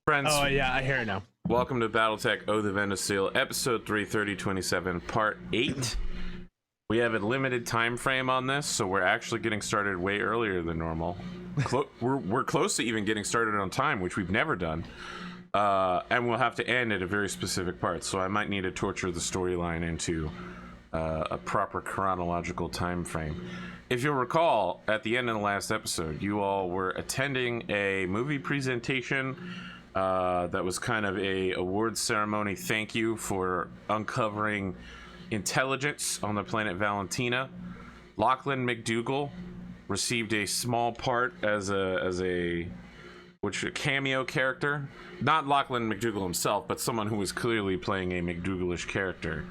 Friends, Oh yeah, I hear it now. welcome to Battletech Oath of Endosteel, episode 33027, part 8. We have a limited time frame on this, so we're actually getting started way earlier than normal. We're close to even getting started on time, which we've never done. And we'll have to end at a very specific part, so I might need to torture the storyline into a proper chronological time frame. If you'll recall, at the end of the last episode, you all were attending a movie presentation that was kind of a awards ceremony thank you for uncovering intelligence on the planet Valentina. Lachlan McDougal received a small part as a cameo character. Not Lachlan McDougal himself, but someone who was clearly playing a McDougalish character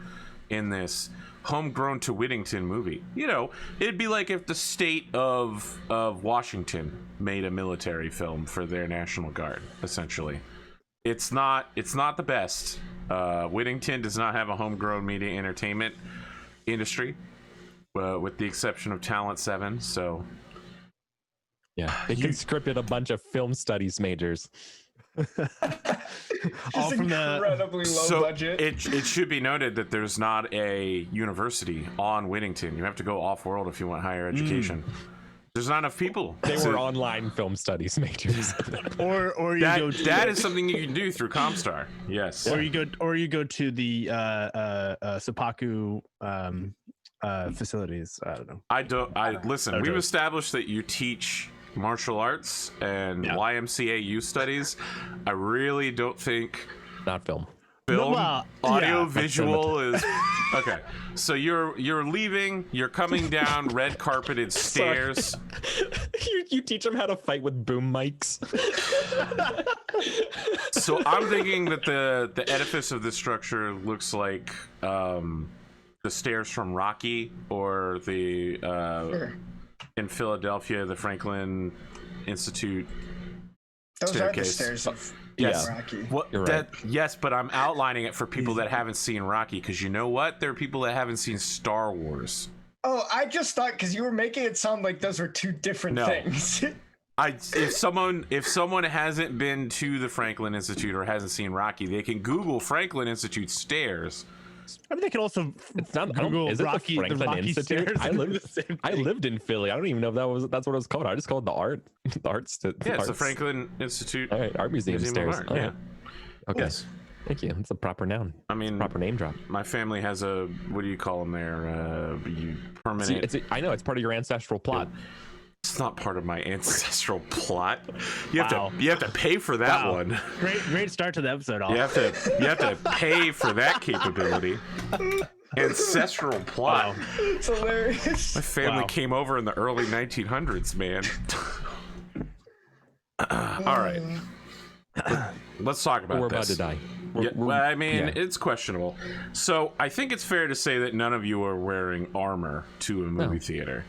in this homegrown to Whittington movie. You know, it'd be like if the state of Washington made a military film for their National Guard, essentially. It's not the best. Whittington does not have a homegrown media entertainment industry, with the exception of Talent 7, so yeah, they conscripted a bunch of film studies majors. All from incredibly low budget. It should be noted that there's not a university on Whittington. You have to go off-world if you want higher education. There's not enough people. They were online film studies majors. or you go to that is something you can do through Comstar. Yes. or you go to the Seppaku facilities. I don't know. Listen, we've established that you teach martial arts and YMCA youth studies. I really don't think Not film. audio visual is okay. So you're leaving, you're coming down red carpeted stairs. you teach them how to fight with boom mics. So I'm thinking that the edifice of this structure looks like the stairs from Rocky, or the in Philadelphia, the Franklin Institute Those staircase. are the stairs of Yes. Rocky. What, You're right. Yes, but I'm outlining it for people that haven't seen Rocky, because you know what? There are people that haven't seen Star Wars. Oh, I just thought because you were making it sound like those were two different things. If someone hasn't been to the Franklin Institute or hasn't seen Rocky, they can Google Franklin Institute stairs. I mean, they can also It's not Google is it Rocky, the Franklin Rocky Institute? stairs. I lived in Philly. I don't even know if that's what it was called. I just called it the arts. It's the Franklin Institute. All right, Art Museum Museum of stairs. Art, Oh, yeah. Okay. Yes. Thank you. It's a proper noun. I mean, Proper name drop. my family has a, what do you call them there? Permanent. I know it's part of your ancestral plot. It's not part of my ancestral plot. You Wow. have to pay for that Wow. one. Great start to the episode. You have to pay for that capability. Ancestral plot. Wow. It's hilarious. My family Wow. came over in the early 1900s, man. All right. Let's talk about We're this. about to die. Yeah, well, I mean, yeah. it's questionable. So I think it's fair to say that none of you are wearing armor to a movie No. theater.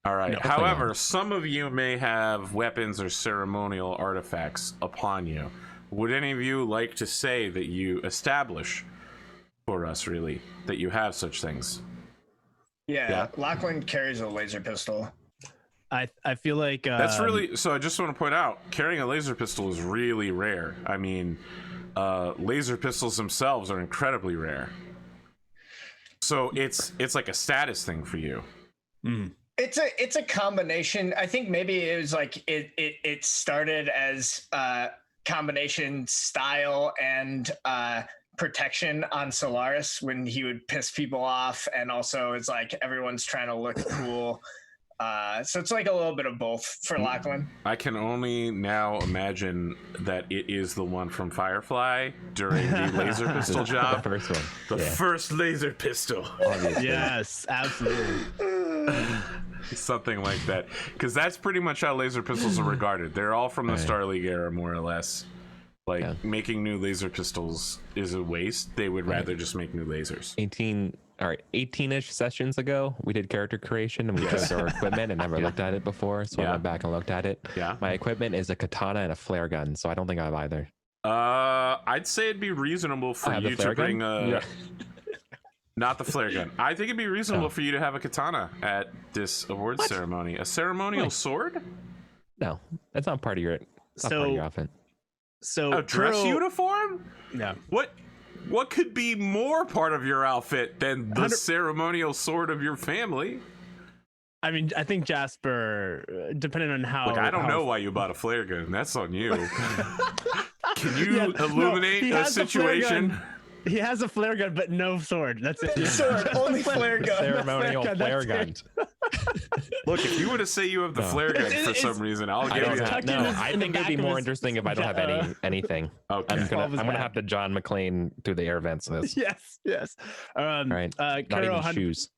All right. No, However, not. some of you may have weapons or ceremonial artifacts upon you. Would any of you like to say that you establish for us, really, that you have such things? Yeah, Lachlan carries a laser pistol. I feel like That's really, so I just want to point out, carrying a laser pistol is really rare. I mean, laser pistols themselves are incredibly rare. So it's like a status thing for you. It's a combination. I think maybe it was like it started as combination style and protection on Solaris when he would piss people off, and also it's like everyone's trying to look cool. So it's like a little bit of both for Lachlan. I can only now imagine that it is the one from Firefly during the laser pistol The job. first one. The first laser pistol. Obviously. yes, absolutely. Something like that. Because that's pretty much how laser pistols are regarded. They're all from the Right. Star League era, more or less. Like, Yeah. making new laser pistols is a waste. They would rather just make new lasers. 18-ish sessions ago, we did character creation and we chose our equipment and never looked at it before. So I went back and looked at it. Yeah. My equipment is a katana and a flare gun, so I don't think I have either. I'd say it'd be reasonable for I have the you to flare gun? bring a... Yeah. Not the flare gun. I think it'd be reasonable Oh. for you to have a katana at this award ceremony. A ceremonial What? sword? No, that's not part of your. It's not part of your outfit. So A dress Kuro- uniform? No. What could be more part of your outfit than the 100 ceremonial sword of your family? I mean, I think Jasper, depending on how. Look, I don't how- know why you bought a flare gun. That's on you. Can you Yeah, no, illuminate he a has the flare situation? gun. He has a flare gun, but no sword. That's it. Sword, only flare gun. Ceremonial flare gun. That's Look, if you were to say you have the No. flare gun for It's- some reason, I'll I give don't you have, tucked no, in his- I in the think it'd back be of more his- interesting if I don't have anything. Okay. I'm Involve his gonna back. have to John McClane through the air vents this. Yes. All right. Not Kuro even shoes.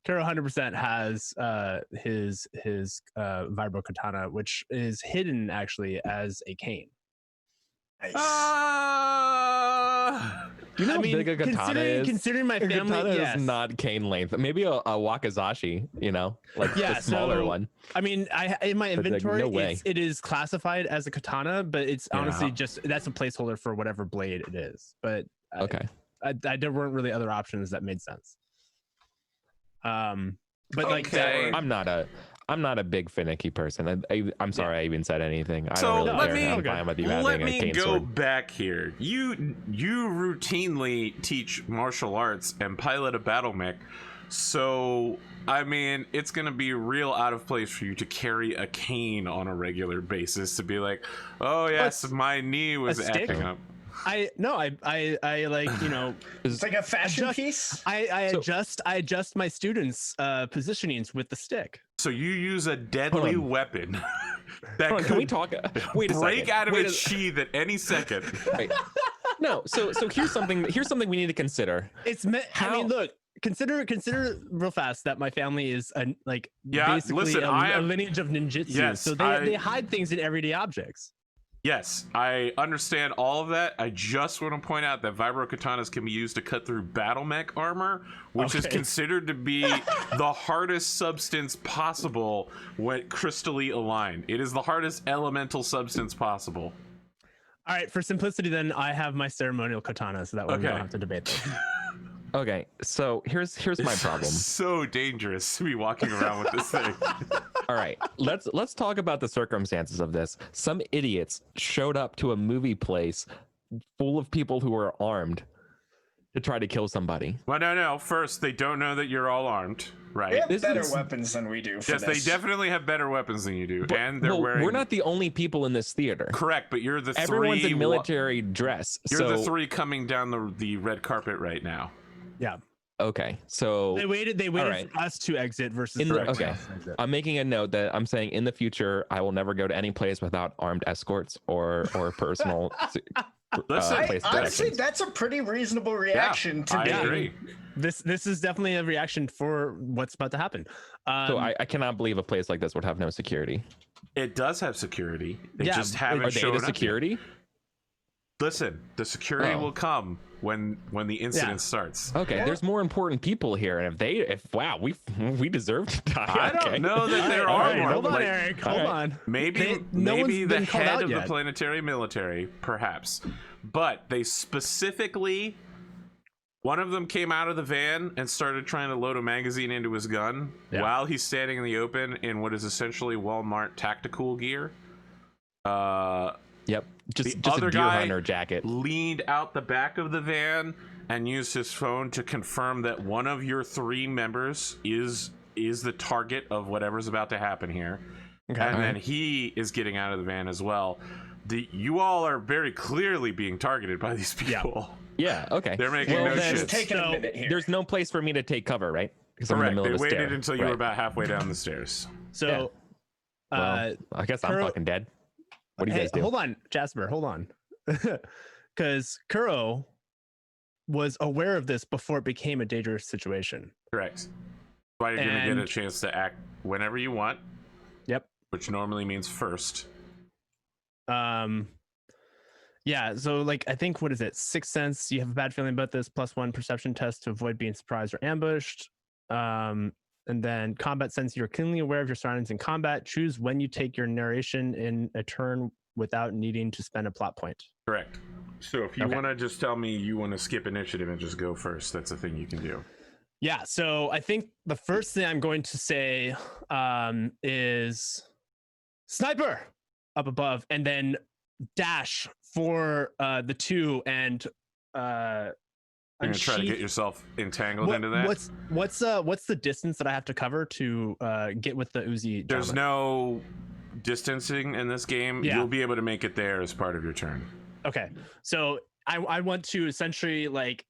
100% has his vibro katana, which is hidden actually as a cane. Nice. Do you know I how mean, big a katana is? considering my A family, katana yes. is not cane length. Maybe a wakizashi, like Yeah, the smaller so- one. I mean, in my But, like, inventory, no way. it is classified as a katana, but it's honestly Yeah. just that's a placeholder for whatever blade it is. But Okay. there weren't really other options that made sense. But like Okay. I'm not a big finicky person. I'm sorry I even said anything. I So don't really let care. me- I'm fine with you Let having a me cane go sword. back here. You routinely teach martial arts and pilot a battle mech, so I mean it's gonna be real out of place for you to carry a cane on a regular basis to be like, oh yes, my knee was stick? acting up. I like It's like a fashion Adjust- piece. I So- adjust my students' positionings with the stick. So you use a deadly Hold on. weapon that Hold on, could can we talk? Wait a break second. out of Wait its sheath at any second. Wait. No. So here's something we need to consider. It's I How- mean, look, consider real fast that my family is Yeah, basically listen, a, I a am- lineage of ninjutsu. Yes, so they hide things in everyday objects. Yes, I understand all of that. I just want to point out that vibro katanas can be used to cut through battle mech armor, which is Okay. considered to be the hardest substance possible when crystally aligned. It is the hardest elemental substance possible. All right, for simplicity, then I have my ceremonial katana, so that way we Okay. don't have to debate this. Okay. So here's my problem. So dangerous to be walking around with this thing. All right, let's talk about the circumstances of this. Some idiots showed up to a movie place full of people who were armed to try to kill somebody. Well, no. First, they don't know that you're all armed, right? They have This better is- weapons than we do. For Yes, they this. definitely have better weapons than you do, and they're Well, wearing. we're not the only people in this theater. correct, but you're the Everyone's three. in military dress. You're so the three coming down the red carpet right now. Yeah, okay, so they waited right. for us to exit versus In for the- us to okay. exit. I'm making a note that I'm saying in the future I will never go to any place without armed escorts or personal Listen, place Honestly, protections. that's a pretty reasonable reaction to I be. agree. This is definitely a reaction for what's about to happen. So I cannot believe a place like this would have no security. It does have security. They Yeah, just haven't Are they shown the up yet. security? Listen, the security Oh. will come when the incident starts. Okay, Yeah. there's more important people here, and if wow, we deserve to die. I don't okay. know that there All are right, more. hold on, like, Eric. Hold All on. Maybe No one's maybe the been called head out of yet. the planetary military, perhaps. But they specifically, one of them came out of the van and started trying to load a magazine into his gun Yeah. while he's standing in the open in what is essentially Walmart tactical gear. Yep, just The a other deer guy hunter jacket. leaned out the back of the van and used his phone to confirm that one of your three members is the target of whatever's about to happen here. Okay. And then he is getting out of the van as well. You all are very clearly being targeted by these people. Yeah, okay. They're making Well, no then- shit. It's taking a So, minute here. There's no place for me to take cover, right? Because I'm in Correct. the They middle of the waited stair. until you were Right. about halfway down the stairs. So, Well, I guess I'm Kuro- fucking dead. What do you guys do? Hold on, Jasper. Hold on, because Kuro was aware of this before it became a dangerous situation. Correct. Why you're going to get a And- chance to act whenever you want, Yep. which normally means first. Yeah, so like I think what is it? Sixth Sense. You have a bad feeling about this. +1 perception test to avoid being surprised or ambushed. And then combat sense. You're keenly aware of your surroundings in combat. Choose when you take your narration in a turn without needing to spend a plot point. Correct. So if you Okay. want to just tell me you want to skip initiative and just go first, that's a thing you can do. Yeah, so I think the first thing I'm going to say is sniper up above, and then dash for the 2 and You're gonna try to get yourself entangled into that. What's the distance that I have to cover to get with the Uzi? There's no distancing in this game. Yeah. You'll be able to make it there as part of your turn. Okay, so I want to essentially like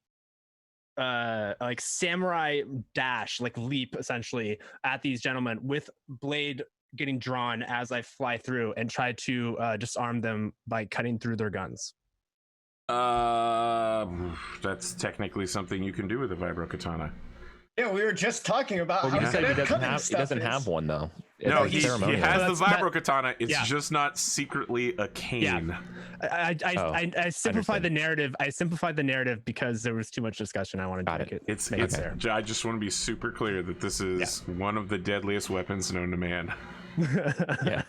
samurai dash, like leap essentially at these gentlemen with blade getting drawn as I fly through and try to disarm them by cutting through their guns. That's technically something you can do with a vibro katana. Yeah, we were just talking about Well, how you said good he cutting doesn't stuff have is. one though. No, It's he ceremonial. has the That's- vibro katana. It's yeah. just not secretly a cane. I simplified the narrative. I simplified the narrative because there was too much discussion. I wanted to make it. It's make it fair. I just want to be super clear that this is one of the deadliest weapons known to man. Yeah.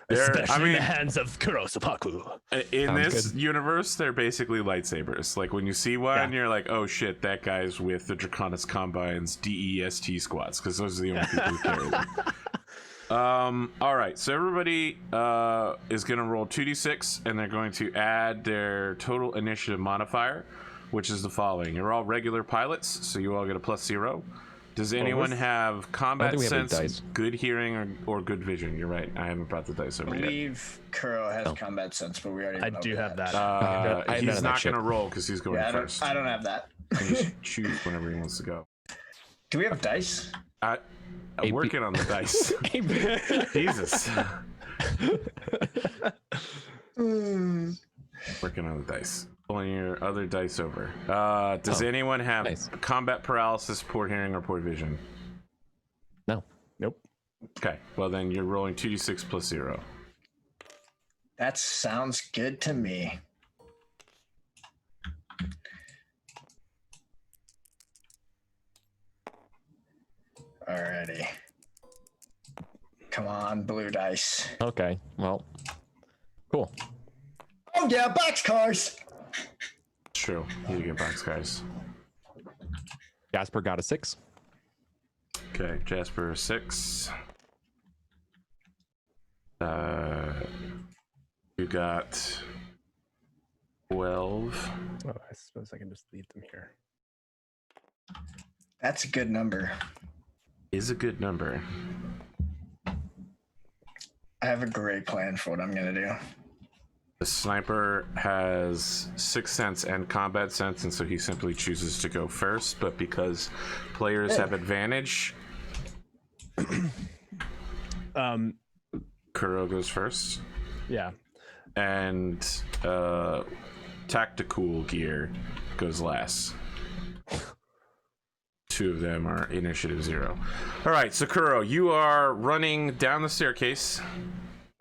Especially in the hands of Kurosapaku. In Sounds this good. universe, they're basically lightsabers. Like when you see one, you're like, "Oh shit, that guy's with the Draconis Combine's DEST squads," because those are the only people who carry them. All right, so everybody is going to roll 2d6, and they're going to add their total initiative modifier, which is the following. You're all regular pilots, so you all get a +0. Does anyone have combat think we have any sense, dice. good hearing, or good vision? You're right. I haven't brought the dice I over yet. believe Kuro has combat sense, but we already I went do over have that. I have none He's of that not shit. going to roll because he's going Yeah, first. I don't have that. He can just choose whenever he wants to go. Do we have dice? I'm working on the dice. Jesus. Working on the dice. Pulling your other dice over. Does anyone have nice. combat paralysis, poor hearing, or poor vision? No. Nope. Okay, well then you're rolling 2d6 +0. That sounds good to me. Alrighty. Come on, blue dice. Okay. Well. Cool. Oh yeah, boxcars! True. You get box guys. Jasper got a 6. Okay, Jasper 6. You got 12. Oh, I suppose I can just leave them here. That's a good number. Is a good number. I have a great plan for what I'm gonna do. The sniper has 6th sense and combat sense, and so he simply chooses to go first. But because players have advantage, Kuro goes first, Yeah. and tactical gear goes last. 2 of them are initiative 0. All right, so Kuro, you are running down the staircase.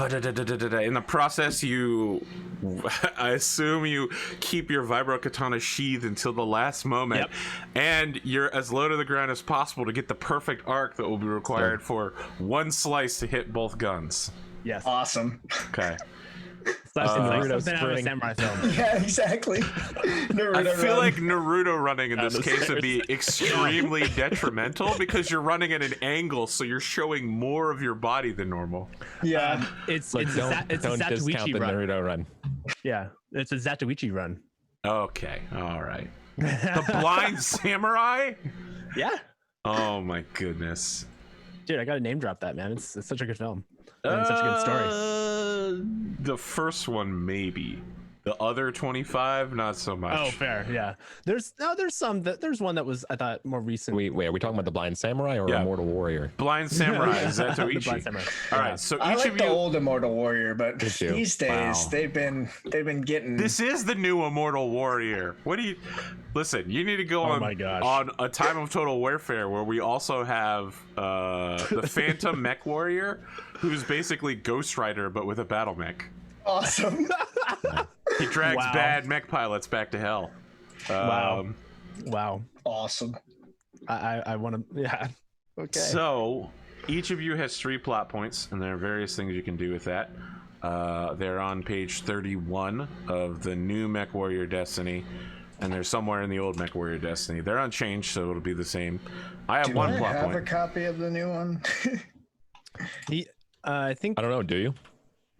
In the process, I assume you keep your vibro katana sheathed until the last moment, and you're as low to the ground as possible to get the perfect arc that will be required for one slice to hit both guns. Yes. Awesome. Okay. Slash Naruto something out of a spring. samurai film. Yeah, exactly. Naruto I feel run. like Naruto running in this the case would stairs. be extremely detrimental because you're running at an angle, so you're showing more of your body than normal. Yeah. It's Look, a don't discount Zatoichi the run. Naruto run. Yeah, it's a Zatoichi run. Okay, all right. The Blind Samurai? Yeah, Oh my goodness. dude, I gotta name drop that, man. It's such a good film. And such a good story. The first one, maybe. The other 25, not so much. Oh, fair. Yeah. There's one that was, I thought, more recent. Wait, are we talking about the Blind Samurai or Yeah. Immortal Warrior? Blind Samurai, The Zatoichi. Blind Samurai. All Yeah. right, so I each like of the you. old Immortal Warrior, but Me too. these days Wow. they've been getting This is the new Immortal Warrior. What do you listen? You need to go Oh my gosh. on a Time of Total Warfare where we also have the Phantom Mechwarrior, who's basically Ghost Rider but with a battle mech. awesome. He drags Wow. bad mech pilots back to hell. Wow. Wow. Awesome. I want to. Yeah. Okay. So each of you has 3 plot points, and there are various things you can do with that. They're on page 31 of the new Mechwarrior Destiny, and they're somewhere in the old Mechwarrior Destiny. They're unchanged, so it'll be the same. I have Do one I plot have point. a copy of the new one? I think I don't know. Do you?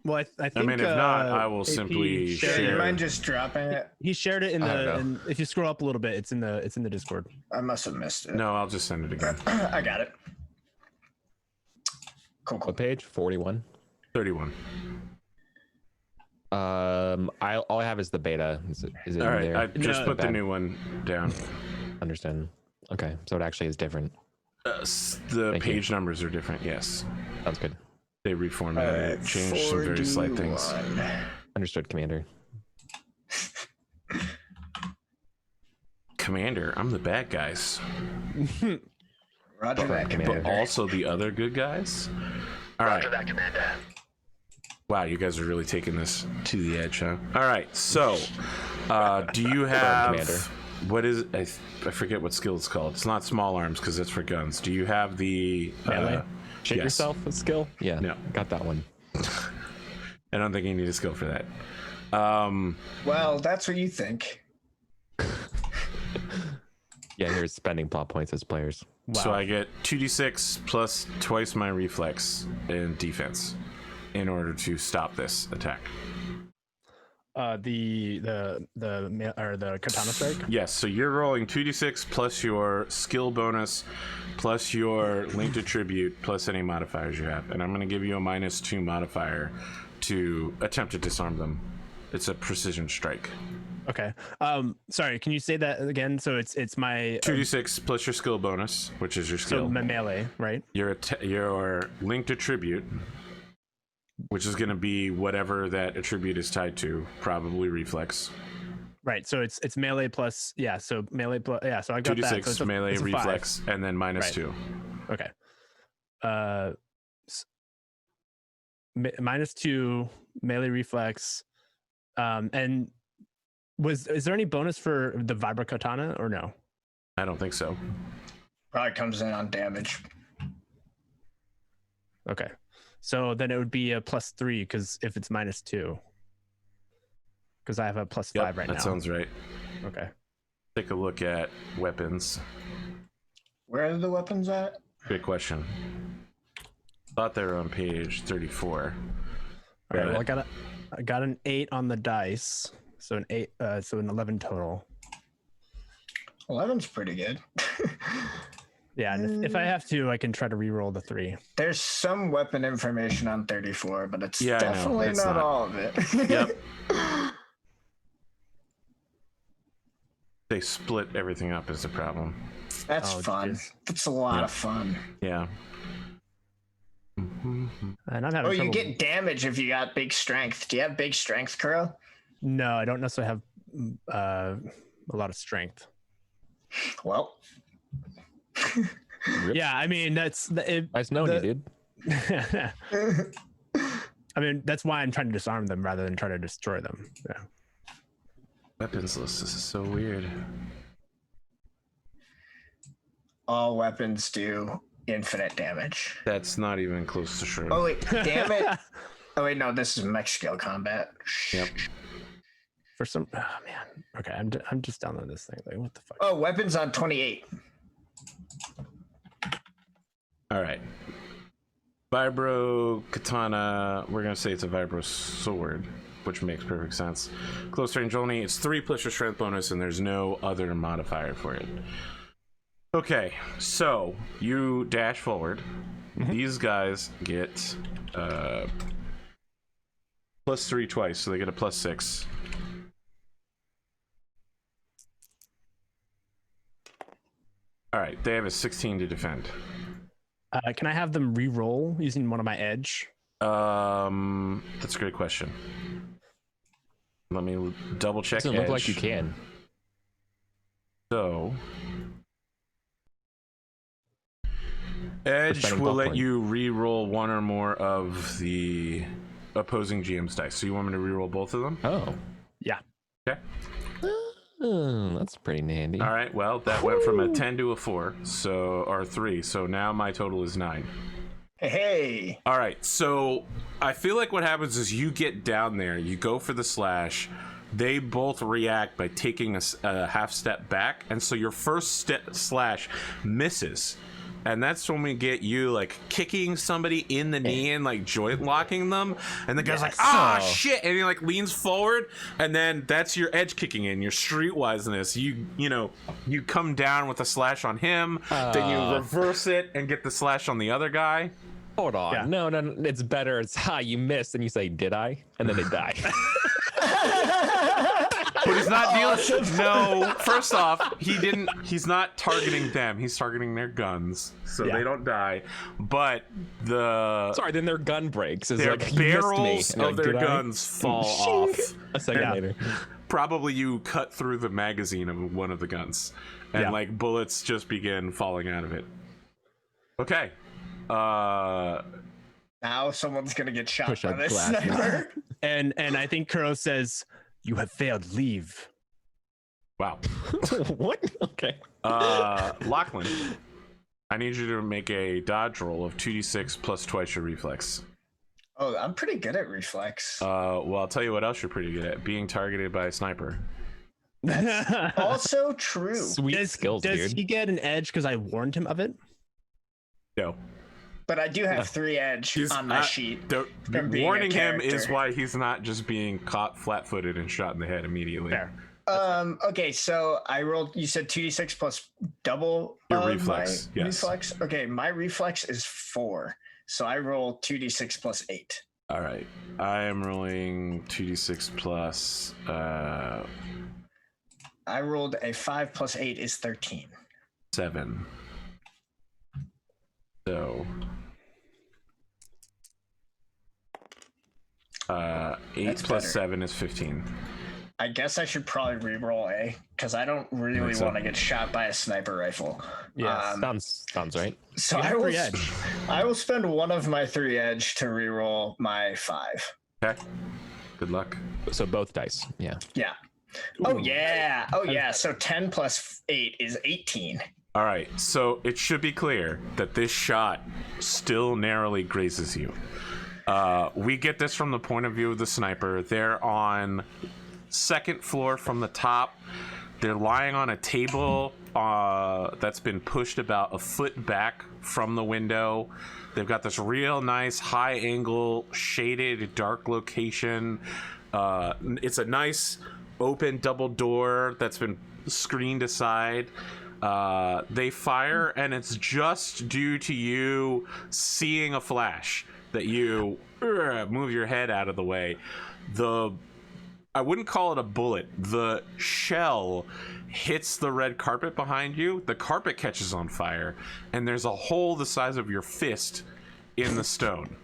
Well, I think. I mean, if not, I will AP simply shared Do you share. mind just dropping it? He shared it in I don't the. know. And if you scroll up a little bit, it's in the Discord. I must have missed it. No, I'll just send it again. I got it. Cool, cool. What page? 41. 31. All I have is the beta. Is it All in right, there? I just No. put the new one down. Understand. Okay, so it actually is different. The Thank you. page numbers are different. Yes, Sounds good. they reformatted it, changed some very slight things. 41. Understood, Commander. Commander, I'm the bad guys, Roger that, Commander. but Commander. also the other good guys. All right. that, Commander. Wow, you guys are really taking this to the edge, huh? All right, so do you have Commander. what is I forget what skill it's called. It's not small arms because it's for guns. Do you have the Melee? Shit yes. yourself with skill? Yeah. No. Got that one. I don't think you need a skill for that. Well, that's what you think. Yeah, here's spending plot points as players. So I get 2d6 plus twice my reflex in defense in order to stop this attack. The katana strike. Yes, so you're rolling 2d6 plus your skill bonus plus your linked attribute plus any modifiers you have. And I'm going to give you a -2 modifier to attempt to disarm them. It's a precision strike. Okay. Sorry. Can you say that again? So it's my 2d6 plus your skill bonus, which is your skill. so my melee, right? Your linked attribute, which is going to be whatever that attribute is tied to, probably reflex. Right. So it's melee plus So melee plus So I got that. 2d6 So it's a- melee it's a 5. reflex, and then -2. Okay. -2 melee reflex. And is there any bonus for the vibra katana or no? I don't think so. Probably comes in on damage. Okay. So then it would be a +3 because if it's -2. Because I have a +5 Yep, right that now. sounds right. Okay. Take a look at weapons. Where are the weapons at? Good question. Thought they were on page 34. All right. But- Well, I got an 8 on the dice, so an 8. So an 11 total. 11's pretty good. Yeah, and if I have to, I can try to re-roll the 3. There's some weapon information on 34, but it's Yeah, I know. definitely It's not not. all of it. Yep. They split everything up is the problem. That's Oh, fun. jeez. That's a lot Yeah. of fun. Yeah. And I'm having Oh, you trouble. get damage if you got big strength. Do you have big strength, Kuro? No, I don't necessarily have a lot of strength. Well, Rip. Yeah, I mean that's Nice knowing you, dude. I mean that's why I'm trying to disarm them rather than try to destroy them. Yeah. Weapons list. This is so weird. all weapons do infinite damage. That's not even close to true. Oh wait, damn it! Oh wait, no, this is mech skill combat. Yep. For some, oh man. Okay, I'm just downloading this thing. Like, what the fuck? Oh, weapons on 28. All right. Vibro katana. We're gonna say it's a vibro sword, which makes perfect sense. Close range only. It's 3 plus your strength bonus, and there's no other modifier for it. Okay, so you dash forward. These guys get +3 twice, so they get a +6. All right, they have a 16 to defend. Can I have them re-roll using one of my edge? That's a great question. Let me double check. Doesn't look like edge. you can. So, Edge spending will top let point. you re-roll one or more of the opposing GM's dice. So you want me to re-roll both of them? Oh. Yeah. Okay. That's pretty handy. All right. Well, that went from a 10 to a 4, so or 3. So now my total is 9. Hey, All right. So I feel like what happens is you get down there, you go for the slash. They both react by taking a half step back, and so your first slash misses. and that's when we get you like kicking somebody in the knee and like joint locking them, and the guy's like, ah, shit, and he like leans forward, and then that's your edge kicking in, your streetwiseness. You come down with a slash on him, then you reverse it and get the slash on the other guy. Hold on. Yeah. No, it's better. It's you missed, and you say, did I? And then they die. But he's not dealing. No, first off, he's not targeting them. He's targeting their guns, so they don't die. But then their gun breaks. It's their like, barrels of their guns fall off. A second later. Probably you cut through the magazine of one of the guns, and like bullets just begin falling out of it. Okay. Now someone's gonna get shot by this sniper. and I think Kuro says, "You have failed. Leave." Wow. What? Okay. Lachlan, I need you to make a dodge roll of 2d6 plus twice your reflex. Oh, I'm pretty good at reflex. Well, I'll tell you what else you're pretty good at: being targeted by a sniper. That's also true. Sweet skills, dude. Does he get an edge because I warned him of it? No. But I do have 3 edge on my sheet. Warning him is why he's not just being caught flat-footed and shot in the head immediately. Fair. Okay, so I rolled. You said 2d6 plus double your reflex. Yes. Reflex. Okay, my reflex is 4, so I roll 2d6 plus 8. All right, I am rolling 2d6 plus. I rolled a 5 plus 8 is 13. 7. So, 8 That's plus better. 7 is 15. I guess I should probably re-roll A, because I don't really want to get shot by a sniper rifle. Yeah, sounds right. So I will spend one of my 3 edge to re-roll my 5. Okay. Good luck. So both dice. Yeah. Yeah. Oh yeah. Oh yeah. So 10 plus 8 is 18. All right, so it should be clear that this shot still narrowly grazes you. We get this from the point of view of the sniper. They're on 2nd floor from the top. They're lying on a table that's been pushed about a foot back from the window. They've got this real nice high angle, shaded, dark location. It's a nice open double door that's been screened aside. They fire, and it's just due to you seeing a flash that you move your head out of the way. I wouldn't call it a bullet. The shell hits the red carpet behind you. The carpet catches on fire, and there's a hole the size of your fist in the stone.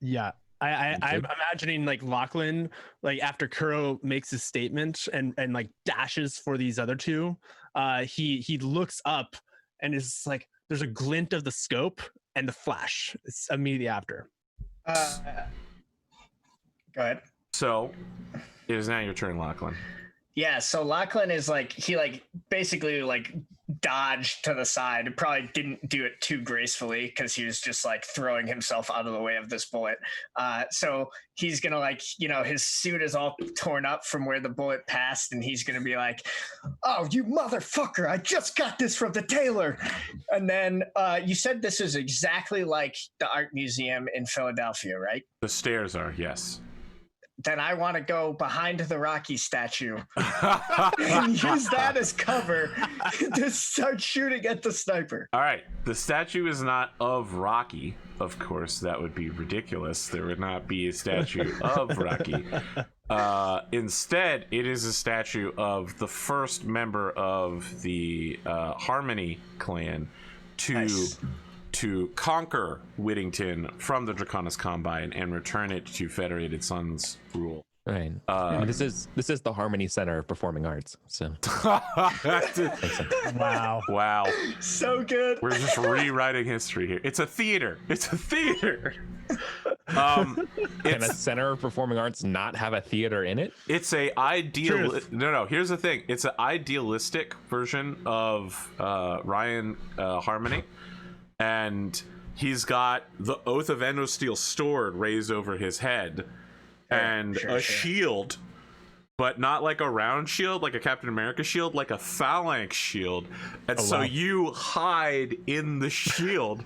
Yeah. I'm imagining like Lachlan, like after Kuro makes his statement and like dashes for these other two, he looks up and is like, there's a glint of the scope and the flash. It's immediately after. Go ahead. So it is now your turn, Lachlan. Yeah, so Lachlan is like, he like basically like dodged to the side. Probably didn't do it too gracefully because he was just like throwing himself out of the way of this bullet. So he's gonna like, his suit is all torn up from where the bullet passed, and he's gonna be like, "Oh, you motherfucker, I just got this from the tailor." And then you said this is exactly like the art museum in Philadelphia, right? The stairs are, yes. Then I want to go behind the Rocky statue and use that as cover to start shooting at the sniper. All right. The statue is not of Rocky. Of course, that would be ridiculous. There would not be a statue of Rocky. Instead, it is a statue of the first member of the Harmony clan to conquer Whittington from the Draconis Combine and return it to Federated Sons rule. Right. This is the Harmony Center of Performing Arts. So. Wow. So good. We're just rewriting history here. It's a theater. Can a Center of Performing Arts not have a theater in it? It's a ideal. No. Here's the thing. It's an idealistic version of Ryan Harmony. And he's got the Oath of Endosteel sword raised over his head, and a shield but not like a round shield, like a Captain America shield, like a phalanx shield. And so wow. you hide in the shield,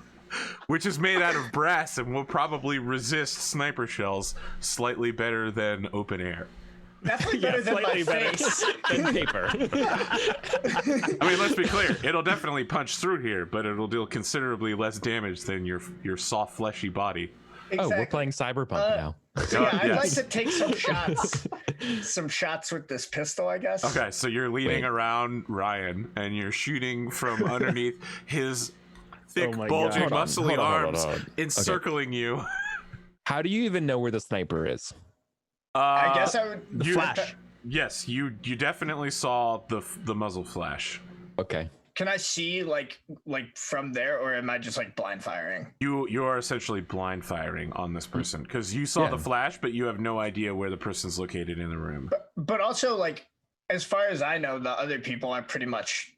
which is made out of brass and will probably resist sniper shells slightly better than open air. Definitely better than my slightly better face. than paper. I mean, let's be clear. It'll definitely punch through here, but it'll deal considerably less damage than your soft, fleshy body. Oh, we're playing Cyberpunk now. So yeah, I'd Yes. like to take some shots with this pistol, I guess. Okay, so you're leading Wait. around Ryan, and you're shooting from underneath his thick, Oh my bulging, God. muscly Hold on. arms, encircling you. How do you even know where the sniper is? I guess I would. The flash. Yes, you definitely saw the muzzle flash. Okay. Can I see like from there, or am I just like blind firing? You are essentially blind firing on this person because you saw Yeah. the flash, but you have no idea where the person's located in the room. But also, like, as far as I know, the other people are pretty much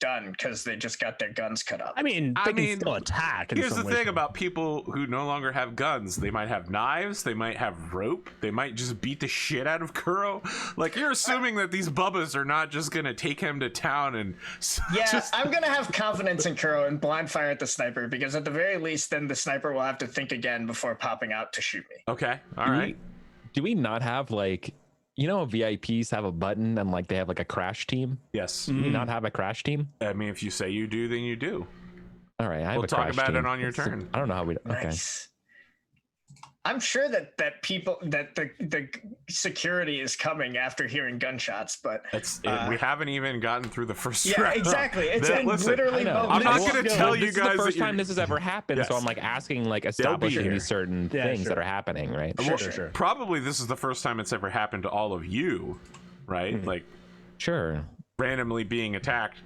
done because they just got their guns cut up. I mean, I they can mean, still attack. In Here's some the way, thing shape, about people who no longer have guns. They might have knives, they might have rope, they might just beat the shit out of Kuro. Like, you're assuming that these bubbas are not just gonna take him to town and Yeah, just... I'm gonna have confidence in Kuro and blind fire at the sniper because at the very least, then the sniper will have to think again before popping out to shoot me. Okay, all right. Do we not have like, you know, VIPs have a button and like they have like a crash team? Yes. Do we not have a crash team? I mean, if you say you do, then you do. All right, I have We'll a talk crash about team. it on your It's- turn. I don't know how we. Okay. Nice. I'm sure that the security is coming after hearing gunshots, but We haven't even gotten through the first yeah, round. exactly. It's been Listen, literally I know. I'm not moments. gonna tell you This guys is the first that you're- time this has ever happened, so Yes. I'm like asking, like here. establishing these certain Yeah, things sure. that are happening, right? Well, sure. Probably this is the first time it's ever happened to all of you, right? Like Sure. randomly being attacked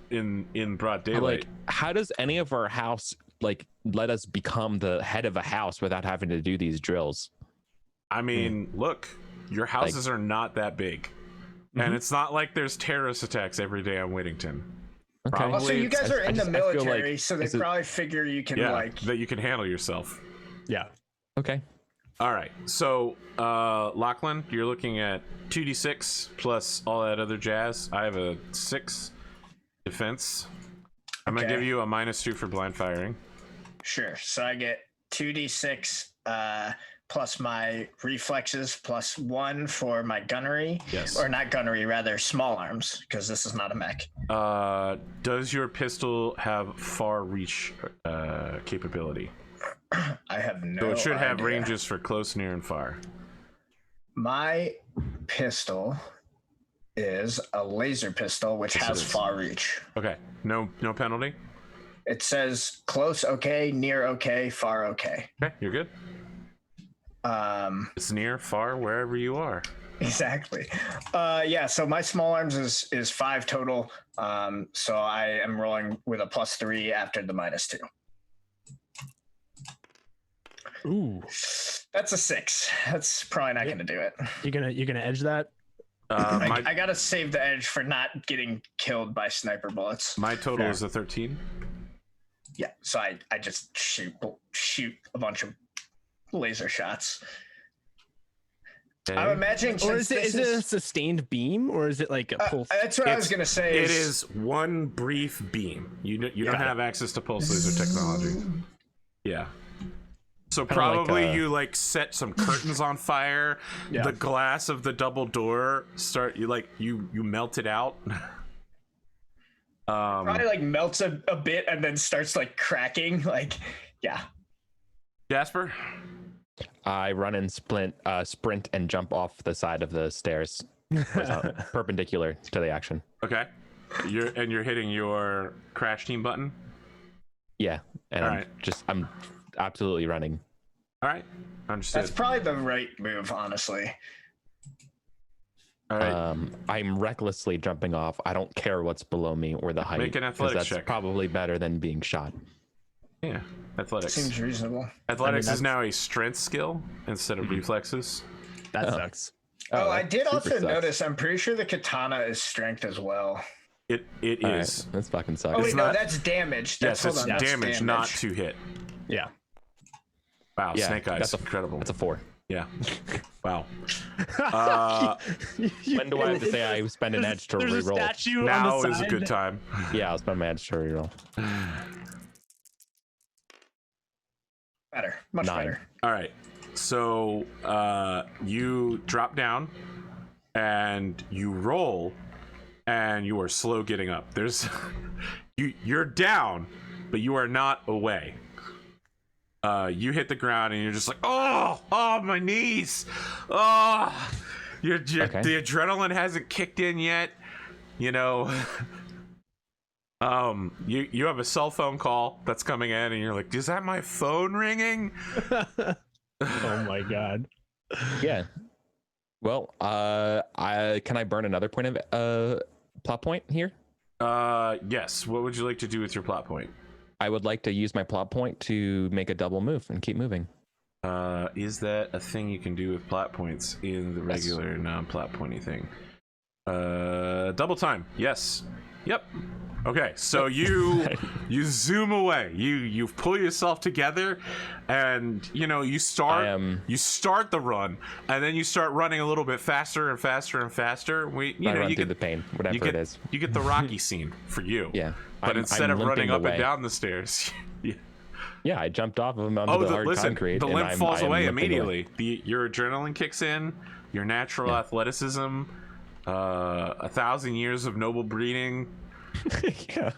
in broad But, daylight. like, how does any of our house like let us become the head of a house without having to do these drills? I mean, look, your houses are not that big, and it's not like there's terrorist attacks every day on Whittington. Okay. Probably Also, you guys are in the I feel like- military, so they is it- probably figure you can Yeah, like. that you can handle yourself. Yeah. Okay. All right, so Lachlan, you're looking at 2d6 plus all that other jazz. I have a 6 defense. I'm gonna Okay. give you a -2 for blind firing. Sure. So I get 2d6 plus my reflexes plus 1 for my gunnery. Yes. Or not gunnery, rather small arms, because this is not a mech. Does your pistol have far reach capability? I have no So it should have idea. ranges for close, near, and far. My pistol is a laser pistol, which Yes, it has is. far reach. Okay, no penalty. It says close okay, near okay, far okay. Okay, you're good. It's near, far, wherever you are. Exactly. Yeah, so my small arms is 5 total. So I am rolling with a +3 after the -2. Ooh, That's a 6. That's probably not going to do it. you're gonna edge that. I got to save the edge for not getting killed by sniper bullets. My total Fair. is a 13. Yeah, so I just shoot a bunch of laser shots. Okay. I'm imagining Or since is it this a sustained beam, or is it like a pulse? that's what I was It's- going to say. It is one brief beam. You don't have access to pulse laser technology. Yeah. So Kinda like, probably you like set some curtains on fire. Yeah. The glass of the double door you melt it out. Probably like melts a bit and then starts like cracking. Like, yeah. Jasper. I run and sprint and jump off the side of the stairs, perpendicular to the action. Okay. You're hitting your crash team button. Yeah, and All I'm right. I'm absolutely running. All right. Understood. That's probably the right move, honestly. All right. I'm recklessly jumping off. I don't care what's below me or the height. Make an 'cause athletics that's check. probably better than being shot. Yeah. Athletics. Seems reasonable. Athletics I mean, is now a strength skill instead of reflexes. That Oh. sucks. Oh, I that did super also sucks. notice. I'm pretty sure the katana is strength as well. It All right, is. this fucking sucks. Oh wait, It's no, not- that's damage. Yes, That's, it's hold on, that's damage, not to hit. Yeah. Wow, Yeah, Snake Eyes, that's a- incredible. That's a 4. Yeah. Wow. When do I have to say I spend an edge to There's a reroll? statue on Now the is a side. good time. Yeah, I'll spend my edge to reroll. Better, much 9. better. All right. So you drop down and you roll, and you are slow getting up. There's you're down, but you are not away. You hit the ground and you're just like, oh, my knees. Oh, the adrenaline hasn't kicked in yet. You know, you have a cell phone call that's coming in and you're like, is that my phone ringing? Oh my god. Yeah. Well, can I burn another point of plot point here? Yes. What would you like to do with your plot point? I would like to use my plot point to make a double move and keep moving. Is that a thing you can do with plot points in the regular non-plot pointy thing? Double time. Yes. Yep. Okay, so you zoom away. You pull yourself together, and you start the run, and then you start running a little bit faster and faster and faster. You run through get the pain, whatever it is. You get the Rocky scene for you. Yeah. But instead I'm of running up away. and down the stairs, yeah, I jumped off of him onto the hard concrete. The limp falls away immediately. Away. Your adrenaline kicks in. Your natural athleticism, 1,000 years of noble breeding. Yeah.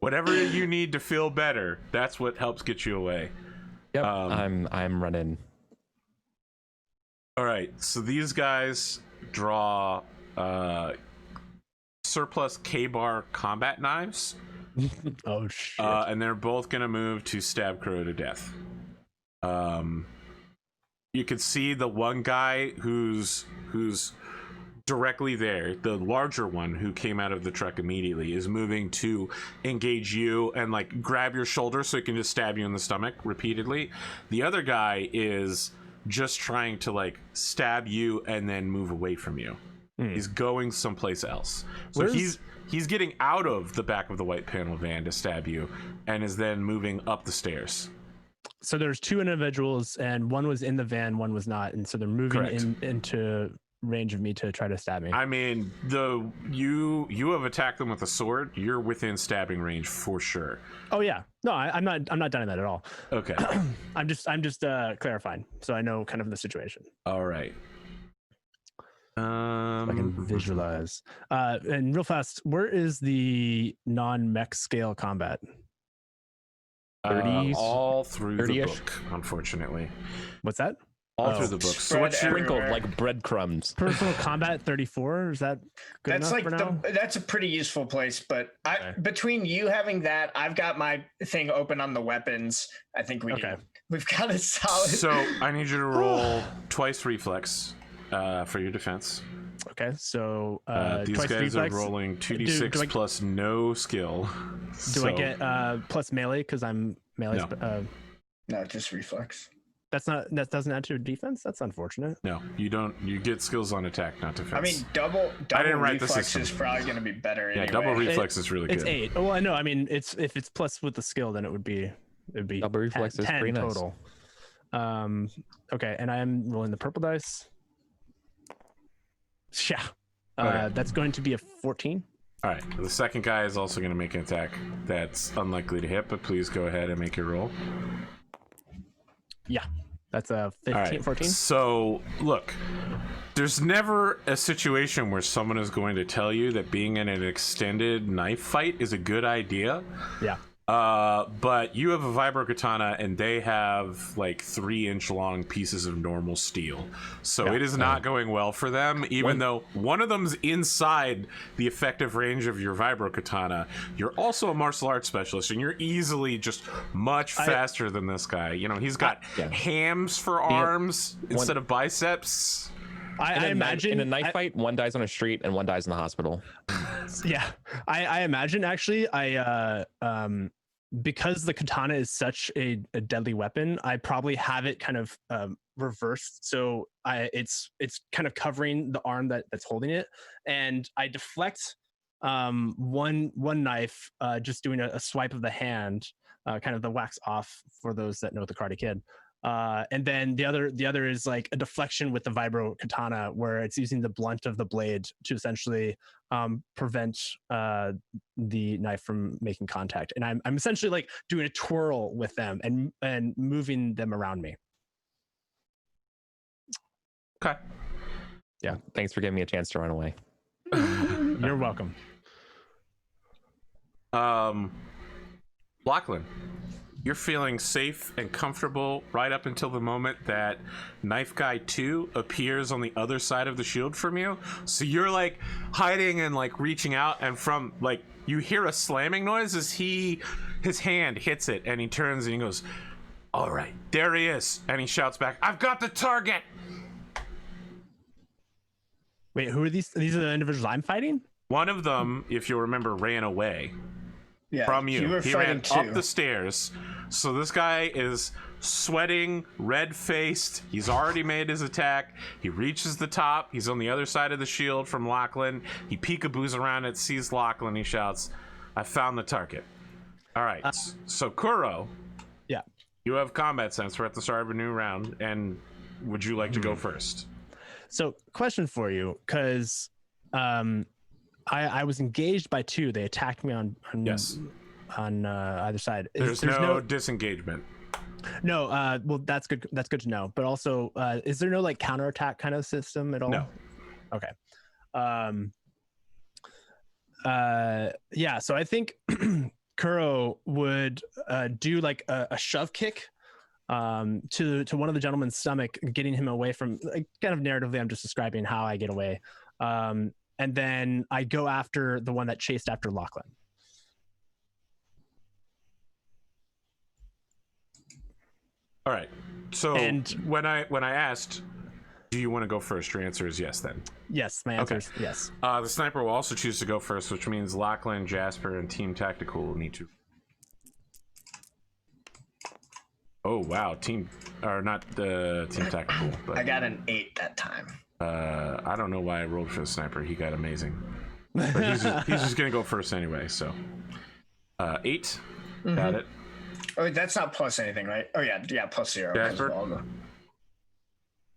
Whatever you need to feel better, that's what helps get you away. Yep. I'm running. All right, so these guys draw surplus K-bar combat knives. Oh shit. And they're both gonna move to stab Crow to death. You can see the one guy who's directly there, the larger one who came out of the truck immediately, is moving to engage you and like grab your shoulder so he can just stab you in the stomach repeatedly. The other guy is just trying to like stab you and then move away from you. He's going someplace else. So he's getting out of the back of the white panel van to stab you, and is then moving up the stairs. So there's two individuals, and one was in the van, one was not, and so they're moving into range of me to try to stab me. I mean, you have attacked them with a sword. You're within stabbing range for sure. Oh yeah, no, I'm not done that at all. Okay. I'm just clarifying, so I know kind of the situation. All right. I can visualize. And real fast, where is the non-mech scale combat? 30s, all through the 30-ish? book, unfortunately. What's that? All through the book. So what's your sprinkled like breadcrumbs. Personal combat 34? Is that good That's enough like for now? that's a pretty useful place. But between you having that, I've got my thing open on the weapons. I think we've got a solid. So I need you to roll twice reflex for your defense. Okay, so these twice guys reflex. are rolling 2d6 plus no skill. Do I get plus melee because I'm melee? No. No, just reflex. That doesn't add to defense. That's unfortunate. No, you don't. You get skills on attack, not defense. I mean, double I didn't write the reflex system. is probably going to be better. Yeah, anyway. double reflex is really good. It's 8. Oh, well, I know. I mean, if it's plus with the skill, then it would be double reflex 10, is pretty 10 nice. total. Okay, and I am rolling the purple dice. Yeah, Okay. that's going to be a 14. All right, the second guy is also going to make an attack that's unlikely to hit, but please go ahead and make your roll. Yeah, that's a 15, All right. 14. So, look, there's never a situation where someone is going to tell you that being in an extended knife fight is a good idea. Yeah. But you have a vibro katana and they have like 3-inch long pieces of normal steel. So it is not going well for them, even though one of them's inside the effective range of your vibro katana. You're also a martial arts specialist and you're easily just much faster than this guy. You know, he's got hams for arms instead of biceps. I imagine in a knife fight, one dies on a street and one dies in the hospital. Yeah, I imagine actually because the katana is such a deadly weapon, I probably have it kind of reversed, so it's kind of covering the arm that's holding it, and I deflect one knife, just doing a swipe of the hand, kind of the wax off for those that know the Karate Kid. And then the other is like a deflection with the vibro katana, where it's using the blunt of the blade to essentially prevent the knife from making contact. And I'm essentially like doing a twirl with them and moving them around me. Okay. Yeah. Thanks for giving me a chance to run away. You're welcome. Lachlan, you're feeling safe and comfortable right up until the moment that Knife Guy 2 appears on the other side of the shield from you. So you're like hiding and like reaching out, and from like you hear a slamming noise as his hand hits it, and he turns and he goes, "All right, there he is," and he shouts back, "I've got the target." Wait, who are these? These are the individuals I'm fighting? One of them, if you remember, ran away from you. were He fighting ran two. up the stairs. So this guy is sweating, red-faced. He's already made his attack. He reaches the top. He's on the other side of the shield from Lachlan. He peekaboos around it, sees Lachlan. He shouts, "I found the target." All right. So Kuro, Yeah. you have combat sense. We're at the start of a new round. And would you like to go first? So, question for you, because I was engaged by two. They attacked me on Yes. on either side. There's no disengagement. No. Well, that's good. That's good to know. But also, is there no like counterattack kind of system at all? No. Okay. Yeah. So I think Kuro would do like a shove kick to one of the gentleman's stomach, getting him away from, like, kind of narratively I'm just describing how I get away, and then I go after the one that chased after Lachlan. All right. So And- when I asked, do you want to go first, your answer is yes then. Yes, my answer Okay. is yes. The sniper will also choose to go first, which means Lachlan, Jasper, and Team Tactical will need to. Oh wow, not the Team Tactical, but I got an 8 that time. I don't know why I rolled for the sniper. He got amazing, but he's just gonna go first anyway. So 8, got it. Oh, that's not plus anything, right? Oh yeah, plus 0. Might as Jasper? well go.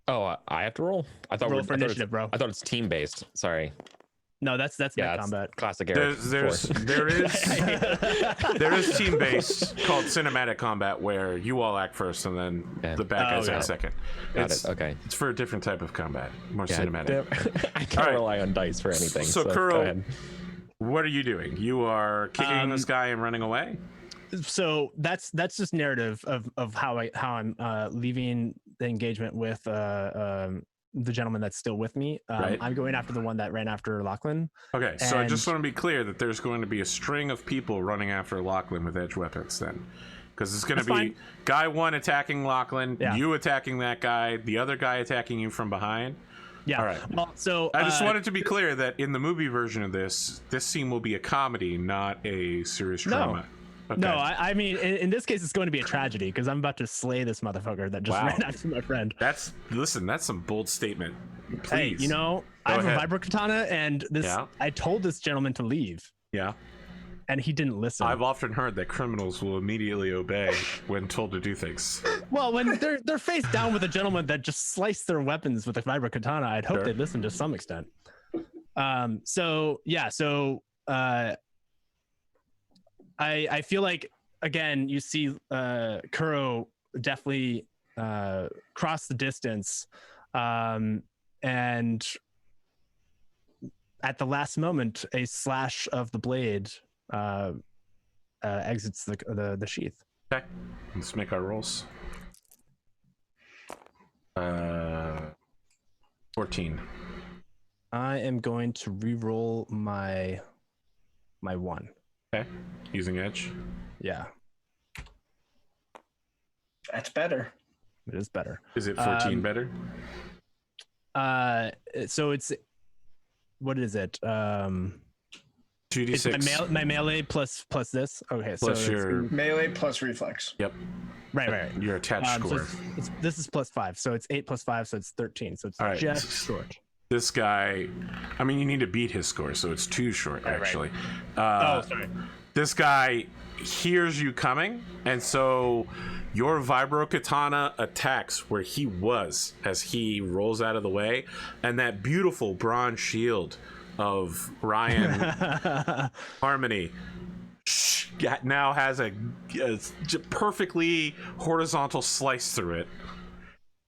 Oh, I have to roll? I thought Roll for initiative, bro. I thought it's team based. Sorry. No, that's Yeah, mech it's combat. classic Eric. There is team based called cinematic combat where you all act first and then Yeah. the bad guys yeah. act second. Got it. Okay. It's for a different type of combat, more Yeah, cinematic. I can't All right. rely on dice for anything. So, go Kuro, ahead. what are you doing? You are kicking this guy and running away? So that's just narrative of how I'm leaving the engagement with the gentleman that's still with me. Right. I'm going after the one that ran after Lachlan. Okay, so I just And- want to be clear that there's going to be a string of people running after Lachlan with edge weapons then. Because it's going to That's be fine. guy 1 attacking Lachlan, Yeah. you attacking that guy, the other guy attacking you from behind. Yeah. All right. Well, so I just wanted to be clear that in the movie version of this scene will be a comedy, not a serious drama. Okay. No, I mean, in this case, it's going to be a tragedy because I'm about to slay this motherfucker that just Wow. ran after my friend. That's some bold statement. Hey, Please. you know, I Go have ahead. a vibro katana, and this Yeah. I told this gentleman to leave, Yeah. and he didn't listen. I've often heard that criminals will immediately obey when told to do things. Well, when they're face down with a gentleman that just sliced their weapons with a vibro katana, I'd hope Sure. they'd listen to some extent. So I feel like, again, you see Kuro definitely cross the distance, and at the last moment, a slash of the blade exits the sheath. Okay, let's make our rolls. 14. I am going to re-roll my 1. Okay, using edge. Yeah, That's better. it is better. Is it 14 better? So it's, what is it? It's 2d6 my melee plus this. Okay, plus so your Melee plus reflex. yep right. your attached So score. this is plus 5, so it's 8 plus 5, so it's 13. So it's All right. just short. This guy, I mean, you need to beat his score, so it's too short Right. actually. Oh, sorry. This guy hears you coming, and so your vibro katana attacks where he was as he rolls out of the way, and that beautiful bronze shield of Ryan Harmony now has a perfectly horizontal slice through it,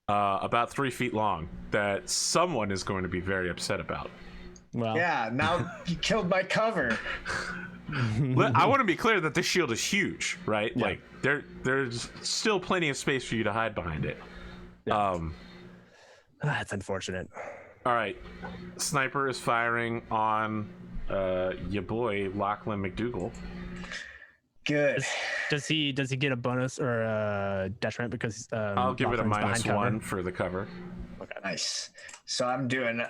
about 3 feet long, that someone is going to be very upset about. Well, Yeah, now you killed my cover. I want to be clear that this shield is huge, right? Yeah. Like there's still plenty of space for you to hide behind it. Yeah. That's unfortunate. All right, sniper is firing on your boy Lachlan McDougal. Good. Does he get a bonus or a detriment because I'll give it a Lachlan's behind -1 for the cover. Okay. Nice. So I'm doing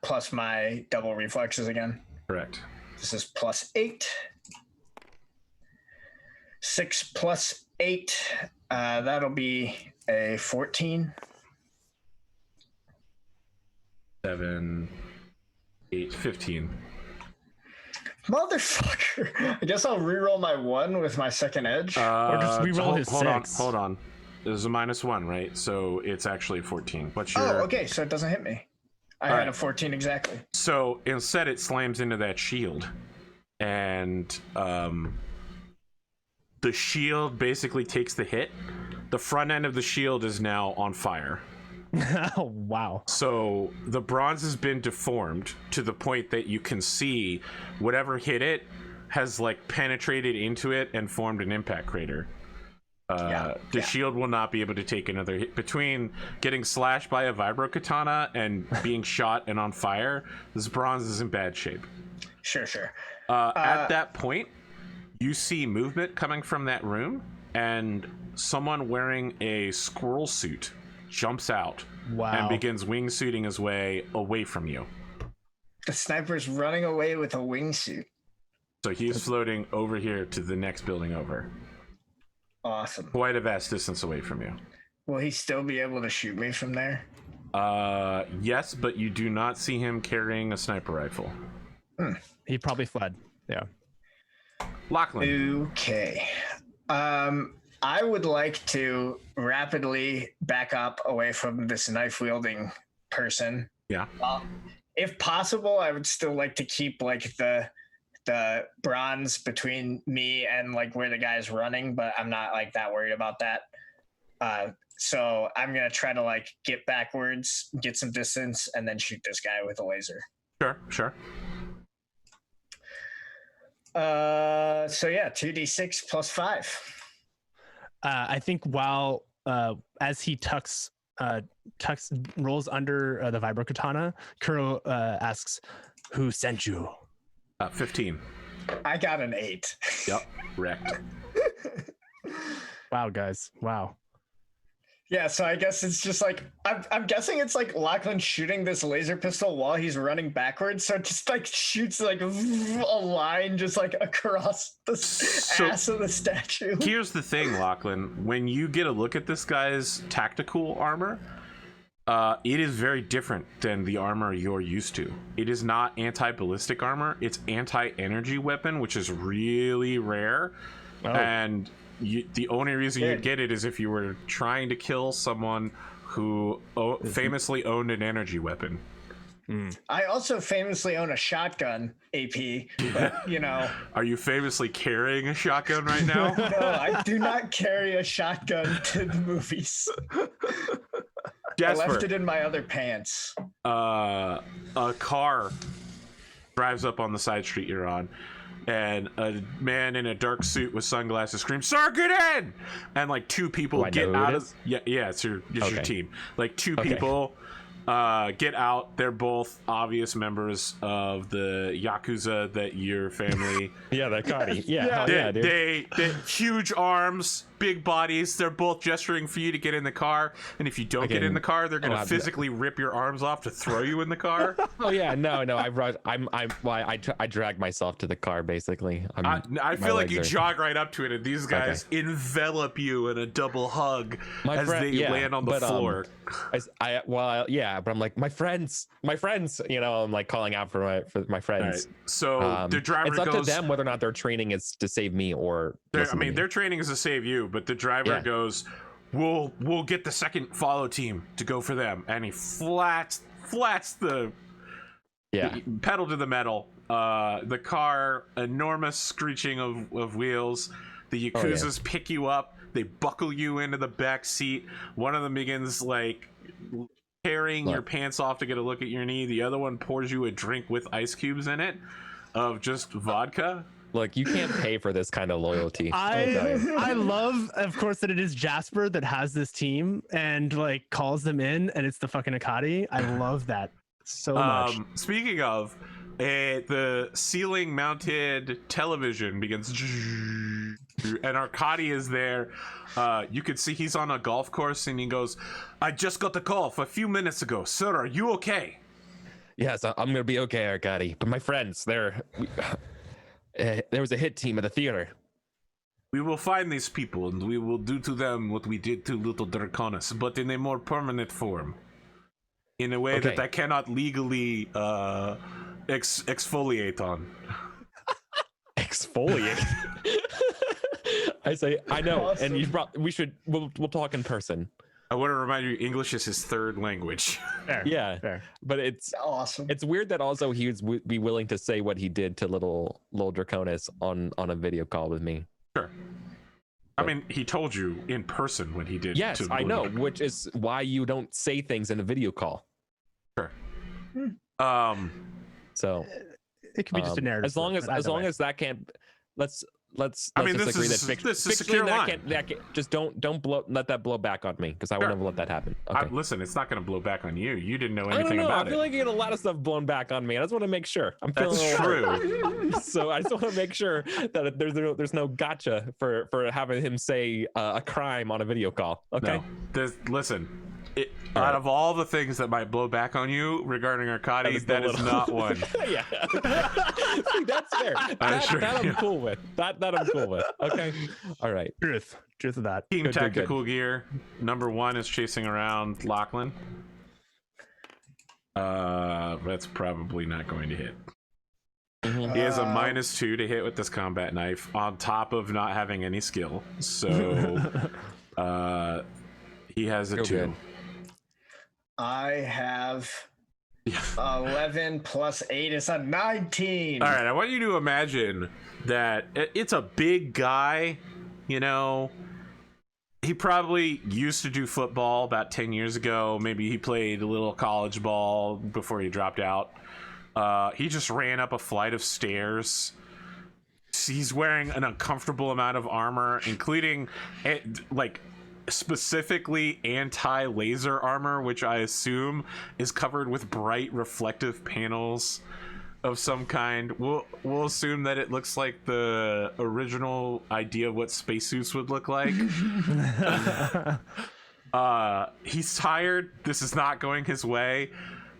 plus my double reflexes again. Correct. This is +8. 6 + 8. That'll be a 14. 7, 8, 15. Motherfucker. I guess I'll reroll my 1 with my second edge. Or just reroll his hold 6. Hold on. There's a -1, right? So it's actually 14. What's your... Oh, okay. So it doesn't hit me. I had a 14 exactly. So instead, it slams into that shield, and the shield basically takes the hit. The front end of the shield is now on fire. Oh, wow. So the bronze has been deformed to the point that you can see whatever hit it has like penetrated into it and formed an impact crater. The shield will not be able to take another hit. Between getting slashed by a vibro katana and being shot and on fire, this bronze is in bad shape. Sure. At that point, you see movement coming from that room, and someone wearing a squirrel suit jumps out and begins wingsuiting his way away from you. The sniper's running away with a wingsuit. So he's floating over here to the next building over. Awesome. Quite a vast distance away from you. Will he still be able to shoot me from there? Yes, but you do not see him carrying a sniper rifle. He probably fled. Yeah. Lachlan. Okay. I would like to rapidly back up away from this knife-wielding person. Yeah. If possible, I would still like to keep like the bronze between me and like where the guy's running, but I'm not like that worried about that. So I'm gonna try to like get backwards, get some distance, and then shoot this guy with a laser. Sure. So yeah, 2d6 + 5. I think while as he tucks rolls under the vibro katana, Kuro asks, "Who sent you?" 15. I got an 8. Yep, wrecked. Wow, guys! Wow. Yeah, so I guess it's just like I'm guessing it's like Lachlan shooting this laser pistol while he's running backwards, so it just like shoots like a line just like across the ass of the statue. Here's the thing, Lachlan. When you get a look at this guy's tactical armor, it is very different than the armor you're used to. It is not anti-ballistic armor. It's anti-energy weapon, which is really rare. Oh. And the only reason you'd get it is if you were trying to kill someone who famously owned an energy weapon. I also famously own a shotgun, AP, but you know. Are you famously carrying a shotgun right now? No, I do not carry a shotgun to the movies. Jasper, I left it in my other pants. a car drives up on the side street you're on, and a man in a dark suit with sunglasses screams, "Sir, get in!" And like 2 people get out of it's your team. Like 2 people get out. They're both obvious members of the Yakuza that your family Yeah, that Cardi. they huge arms, big bodies. They're both gesturing for you to get in the car. And if you don't get in the car, they're going to physically rip your arms off to throw you in the car. Oh yeah, no. I drag myself to the car basically. I feel like you jog right up to it, and these guys envelop you in a double hug as they land on the floor. But I'm like, my friends, I'm like calling out for my friends. Right. So the driver it's up goes, to them whether or not their training is to save me or their training is to save you, but the driver goes, we'll get the second follow team to go for them, and he flats the pedal to the metal. The car, enormous screeching of wheels. The Yakuzas pick you up. They buckle you into the back seat. One of them begins like tearing your pants off to get a look at your knee. The other one pours you a drink with ice cubes in it of just vodka. Look, you can't pay for this kind of loyalty. I love, of course, that it is Jasper that has this team and like calls them in, and it's the fucking Akati. I love that so much. Speaking of, the ceiling mounted television begins, and Arkady is there. You can see he's on a golf course, and he goes, I just got the call a few minutes ago. Sir, are you okay? Yes, I'm gonna be okay, Arkady. But my friends, there was a hit team at the theater. We will find these people, and we will do to them what we did to little Draconis, but in a more permanent form. In a way that I cannot legally exfoliate on. Exfoliate? I say, I know, awesome. And we'll talk in person. I want to remind you, English is his third language. Fair. But it's awesome. It's weird that also he would be willing to say what he did to little Draconis on a video call with me. Sure. I mean, he told you in person what he did. Yes, I know, which is why you don't say things in a video call. Sure. So it could be just a narrative. As long as that can't. Let's agree that this is secure line. Just don't let that blow back on me, because I would never let that happen. Okay. Listen, it's not going to blow back on you. You didn't know anything about it. I feel like you get a lot of stuff blown back on me. I just want to make sure. That's true. So I just want to make sure that there's no gotcha for having him say a crime on a video call. Okay. No. Listen. Out of all the things that might blow back on you regarding Arkady, that is not one. Yeah. See, that's fair. That I'm cool with. That I'm cool with. Okay. All right. Truth of that. Team tactical gear. Number 1 is chasing around Lachlan. That's probably not going to hit. He has a -2 to hit with this combat knife on top of not having any skill. So he has a 2. Good. I have 11 plus 8 is a 19. All right, I want you to imagine that it's a big guy, you know. He probably used to do football about 10 years ago. Maybe he played a little college ball before he dropped out. He just ran up a flight of stairs. He's wearing an uncomfortable amount of armor, including specifically anti-laser armor, which I assume is covered with bright reflective panels of some kind. We'll assume that it looks like the original idea of what spacesuits would look like. He's tired. This is not going his way.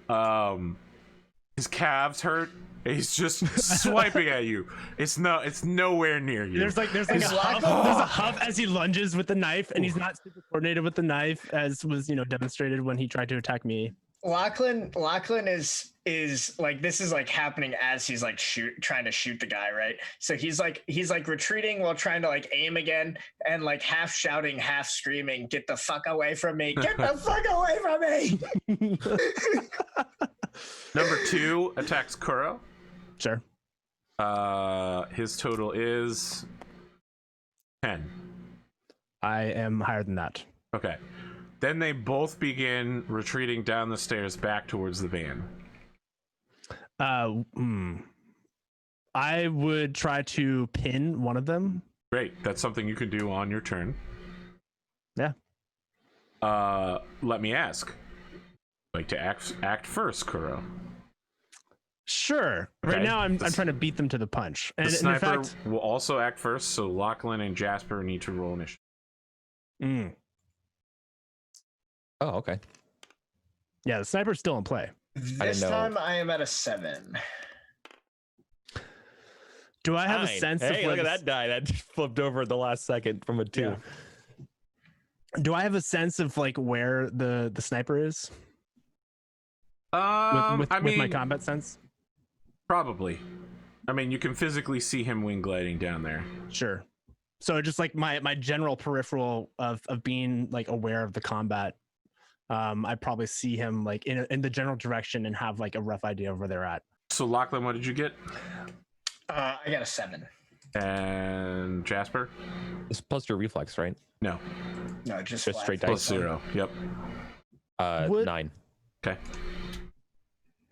His calves hurt. He's just swiping at you. It's nowhere near you. There's a huff as he lunges with the knife, and he's not super coordinated with the knife, as was demonstrated when he tried to attack me. Lachlan is like, this is like happening as he's like trying to shoot the guy, right? So he's like retreating while trying to like aim again, and like half shouting, half screaming, "Get the fuck away from me! Get the fuck away from me!" Number 2 attacks Kuro. Sure. His total is 10. I am higher than that. Okay. Then they both begin retreating down the stairs back towards the van. I would try to pin one of them. Great. That's something you can do on your turn. Yeah. Let me ask. Like to act first, Kuro? Sure. Okay. Right now, I'm trying to beat them to the punch. And the sniper in fact, will also act first, so Lachlan and Jasper need to roll initiative. Mm. Oh, okay. Yeah, the sniper's still in play. This know. time I am at a 7. Do I have a 9. sense Hey, of look what at that die that just flipped over at the last second from a 2. Yeah. Do I have a sense of like where the sniper is with I mean, my combat sense? probably. I mean, you can physically see him wing gliding down there. Sure. So just like my general peripheral of being like aware of the combat, I probably see him like in the general direction and have like a rough idea of where they're at. So Lachlan, what did you get? I got a 7. And Jasper? It's plus your reflex, right? No, No, just Just flat. straight plus dice. 0. Yep. Would- 9. Okay.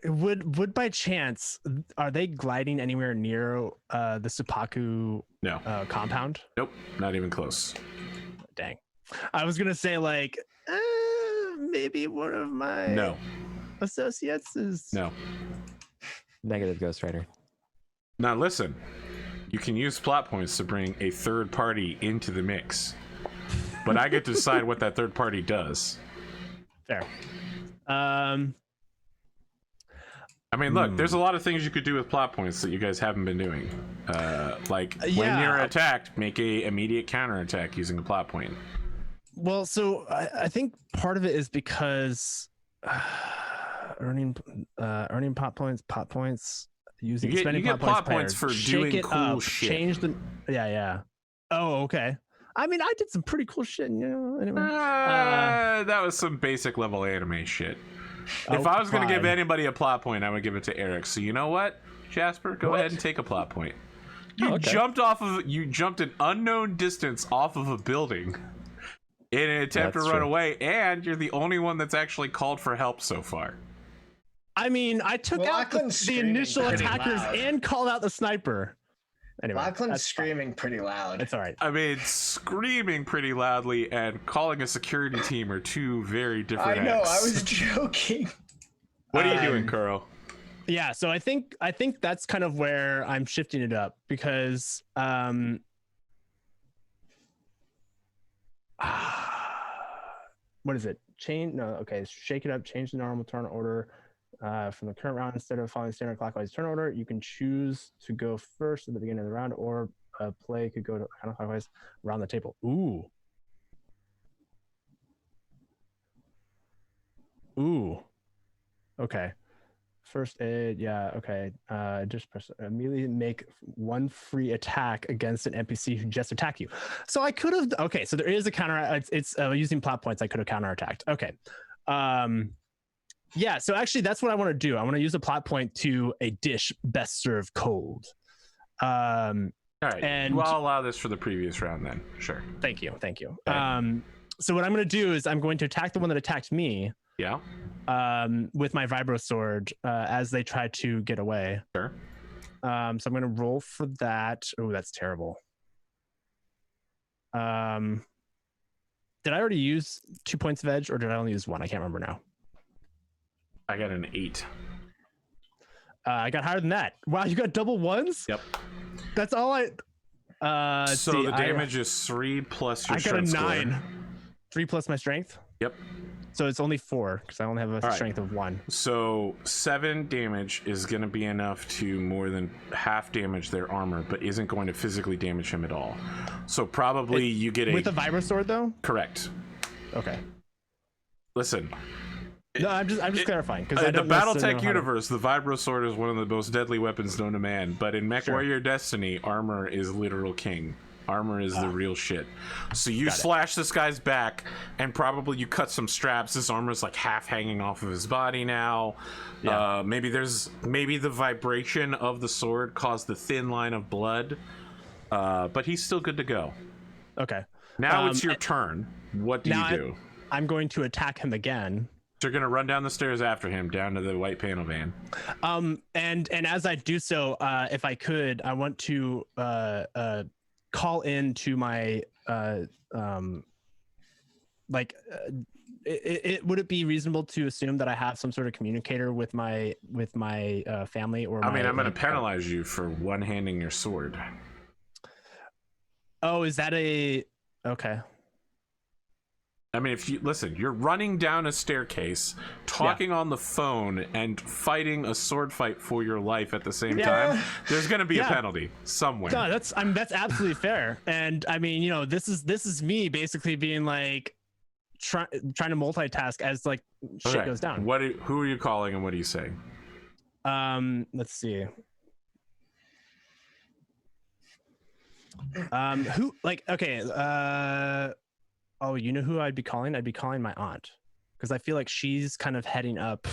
Would by chance are they gliding anywhere near the Supaku No. compound? Nope. Not even close. Dang. I was gonna say like maybe one of my No. associates is No. Negative Ghost Rider. Now listen. You can use plot points to bring a third party into the mix. But I get to decide what that third party does. fair. I mean, look, there's a lot of things you could do with plot points that you guys haven't been doing. Like when Yeah. you're attacked, make a immediate counterattack using a plot point. Well, so I think part of it is because earning pot points using You get spending plot paired. points for Shake doing it cool up, shit. Change the yeah. Oh, okay. I mean, I did some pretty cool shit, you know. Anyway, That was some basic level anime shit. If I was going to give fine. anybody a plot point, I would give it to Eric. So you know what, Jasper, go ahead and take a plot point. You okay. you jumped an unknown distance off of a building in an attempt That's to run true. away, and you're the only one that's actually called for help so far. I mean, I took Well, out the Lachlan's screaming initial pretty attackers loud. and called out the sniper. Anyway, Lachlan's that's fine. screaming pretty loud. It's all right. I mean, screaming pretty loudly and calling a security team are two very different I know. acts. I was joking. What are you doing, Kuro? Yeah, so I think that's kind of where I'm shifting it up because what is it? Shake it up, change the normal turn order from the current round. Instead of following standard clockwise turn order, you can choose to go first at the beginning of the round, or play could go to counterclockwise around the table. Ooh. Okay. First aid, yeah, okay. Just press immediately make one free attack against an NPC who just attacked you. So I could have okay, so there is a counter, it's using plot points, I could have counterattacked. Okay. Yeah, so actually that's what I want to do. I want to use a plot point to a dish best served cold. All right, and well, I'll allow this for the previous round then. Sure. Thank you. Okay. So what I'm gonna do is I'm going to attack the one that attacked me. Yeah. With my vibro sword as they try to get away. Sure. So I'm gonna roll for that. Oh, that's terrible. Did I already use 2 points of edge, or did I only use 1? I can't remember now. I got an 8. I got higher than that. Wow, you got double ones? Yep. That's all I. So the damage is 3 plus your I got a strength 9. score. 3 plus my strength. Yep. So it's only 4 because I only have a right. strength of 1. So 7 damage is going to be enough to more than half damage their armor, but isn't going to physically damage him at all. So probably you get a With the vibro sword though. correct. Okay. Listen, No, I'm just clarifying because in the Battletech universe, the vibro sword is one of the most deadly weapons known to man. But in Mechwarrior Destiny, armor is literal king. Armor is the real shit. So you slash this guy's back, and probably you cut some straps. His armor's like half hanging off of his body now. Yeah. Maybe the vibration of the sword caused the thin line of blood. But he's still good to go. Okay. Now it's your turn. What do you do? I'm going to attack him again. So you're gonna run down the stairs after him, down to the white panel van. And as I do so, if I could, I want to call in to my would it be reasonable to assume that I have some sort of communicator with my family, or I mean, I'm gonna penalize you for one-handing your sword. Oh, is that okay? I mean, if you listen, you're running down a staircase, talking on the phone, and fighting a sword fight for your life at the same time. There's going to be a penalty somewhere. No, that's absolutely fair. And I mean, this is me basically being like trying to multitask as like shit goes down. Who are you calling and what do you say? Let's see. Who like okay? Oh, you know who I'd be calling? I'd be calling my aunt because I feel like she's kind of heading up.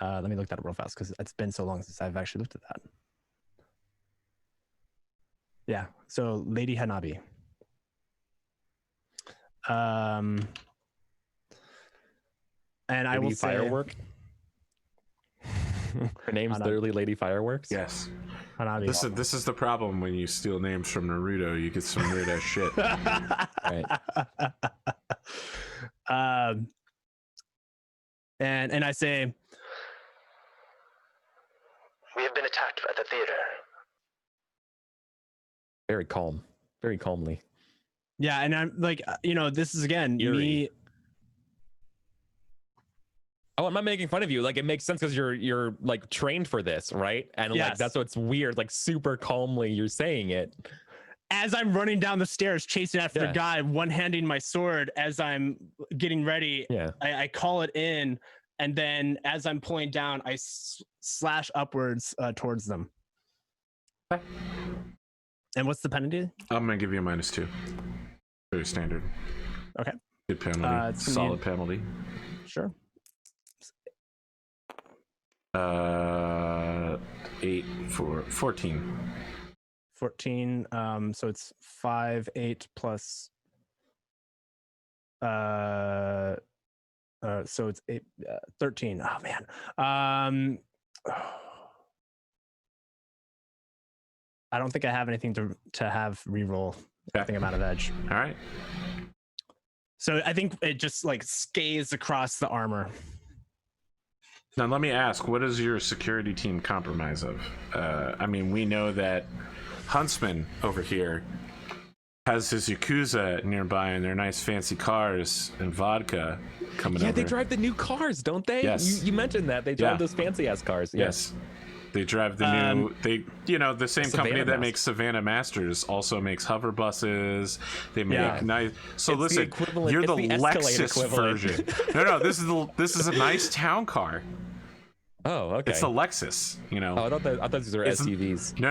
Let me look that up real fast because it's been so long since I've actually looked at that. Yeah, so Lady Hanabi. And Lady I will Firework. Her name's literally Lady Fireworks. Yes. Hanabi. This is the problem when you steal names from Naruto. You get some weird ass shit. Right. And I say, we have been attacked at the theater. Very calm. Very calmly. yeah, and I'm like, this is again Eerie. me. Oh, I'm not making fun of you. Like, it makes sense because you're like trained for this, right? And like Yes. that's what's weird. Like, super calmly, you're saying it. As I'm running down the stairs, chasing after the Yeah. guy, one-handing my sword as I'm getting ready. Yeah. I call it in, and then as I'm pulling down, I slash upwards towards them. And what's the penalty? I'm going to give you a -2. Very standard. Okay. Good penalty. It's gonna Solid be- penalty. Sure. 8 for 14. 14. So it's 5, 8 plus. So it's 8, 13. Oh man. I don't think I have anything to have reroll. I think I'm out of edge. All right. So I think it just like scathes across the armor. Now let me ask, what is your security team compromise of? I mean, we know that Huntsman over here has his Yakuza nearby and their nice fancy cars and vodka coming over. Yeah, they drive the new cars, don't they? Yes. You mentioned that. They drive Yeah. those fancy ass cars. Yes. They drive the new, the same company Savannah that Masters. makes Savannah Masters also makes hover buses. They make Yeah. nice. So It's the listen, equivalent- you're it's the the Escalade Lexus equivalent. version. No, this is a nice town car. Oh, okay. It's a Lexus, Oh, I thought these were It's- SUVs. No.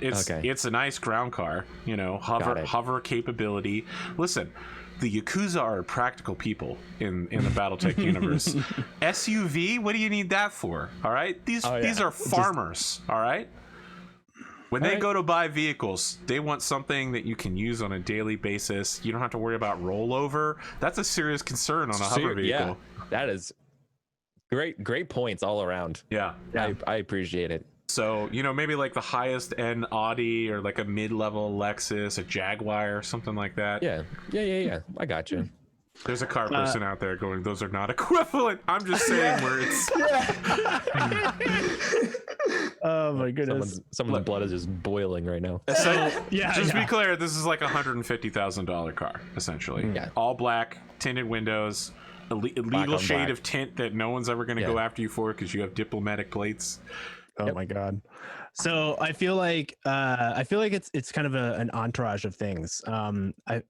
Okay. It's a nice ground car. Got it. Hover capability. Listen, the Yakuza are practical people in the BattleTech universe. SUV, what do you need that for? All right, these are farmers. All right. When they go to buy vehicles, they want something that you can use on a daily basis. You don't have to worry about rollover. That's a serious concern on a hover vehicle. Yeah, that is great points all around. Yeah. I appreciate it. So, maybe like the highest end Audi or like a mid-level Lexus, a Jaguar, something like that. Yeah. I got you. There's a car person out there going, those are not equivalent. I'm just saying where it's... Oh my goodness. Someone's blood is just boiling right now. So, Yeah, just yeah. be clear, this is like a $150,000 car, essentially. Yeah. All black, tinted windows, a legal on shade black. of tint that no one's ever going to Yeah. go after you for because you have diplomatic plates. Oh my god. So I feel like it's kind of an entourage of things.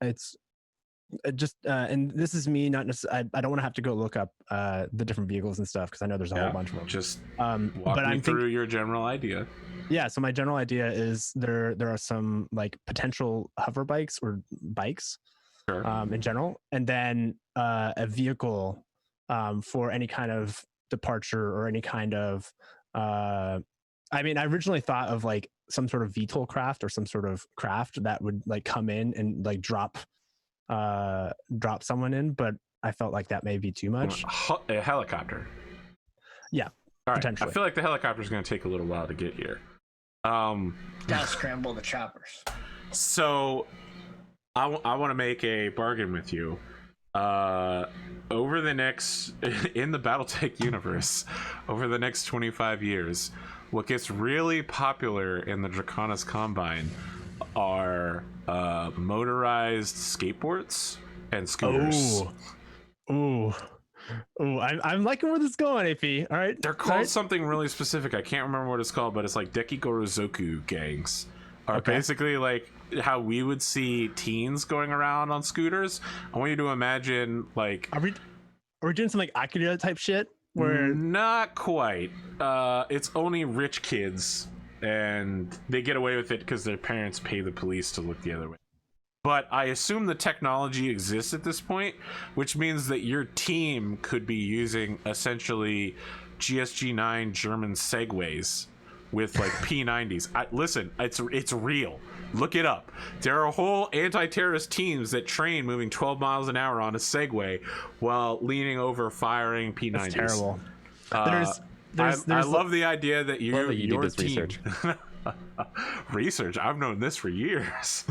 It's just and this is me not necessarily. I don't want to have to go look up the different vehicles and stuff because I know there's a whole bunch of them. Just But walk me I'm through your general idea. yeah. So my general idea is there are some like potential hover bikes or bikes Sure. in general, and then a vehicle for any kind of departure or any kind of I mean, I originally thought of like some sort of VTOL craft or some sort of craft that would like come in and like drop someone in, but I felt like that may be too much. A helicopter. Yeah, All right. potentially. I feel like the helicopter is going to take a little while to get here. Gotta scramble the choppers. So I want to make a bargain with you. Over the next in the BattleTech universe, over the next 25 years, what gets really popular in the Draconis Combine are motorized skateboards and scooters. Ooh. I'm liking where this is going, AP. All right. They're called something really specific. I can't remember what it's called, but it's like Dekigorozoku gangs are basically like how we would see teens going around on scooters. I want you to imagine like Are we doing some like Akira type shit? Where not quite. It's only rich kids, and they get away with it because their parents pay the police to look the other way. But I assume the technology exists at this point, which means that your team could be using essentially GSG-9 German Segways with like P90s. Listen, it's real. Look it up. There are whole anti-terrorist teams that train moving 12 miles an hour on a Segway while leaning over firing P90s. That's terrible. I love the idea that You your did this team... research. Research? I've known this for years.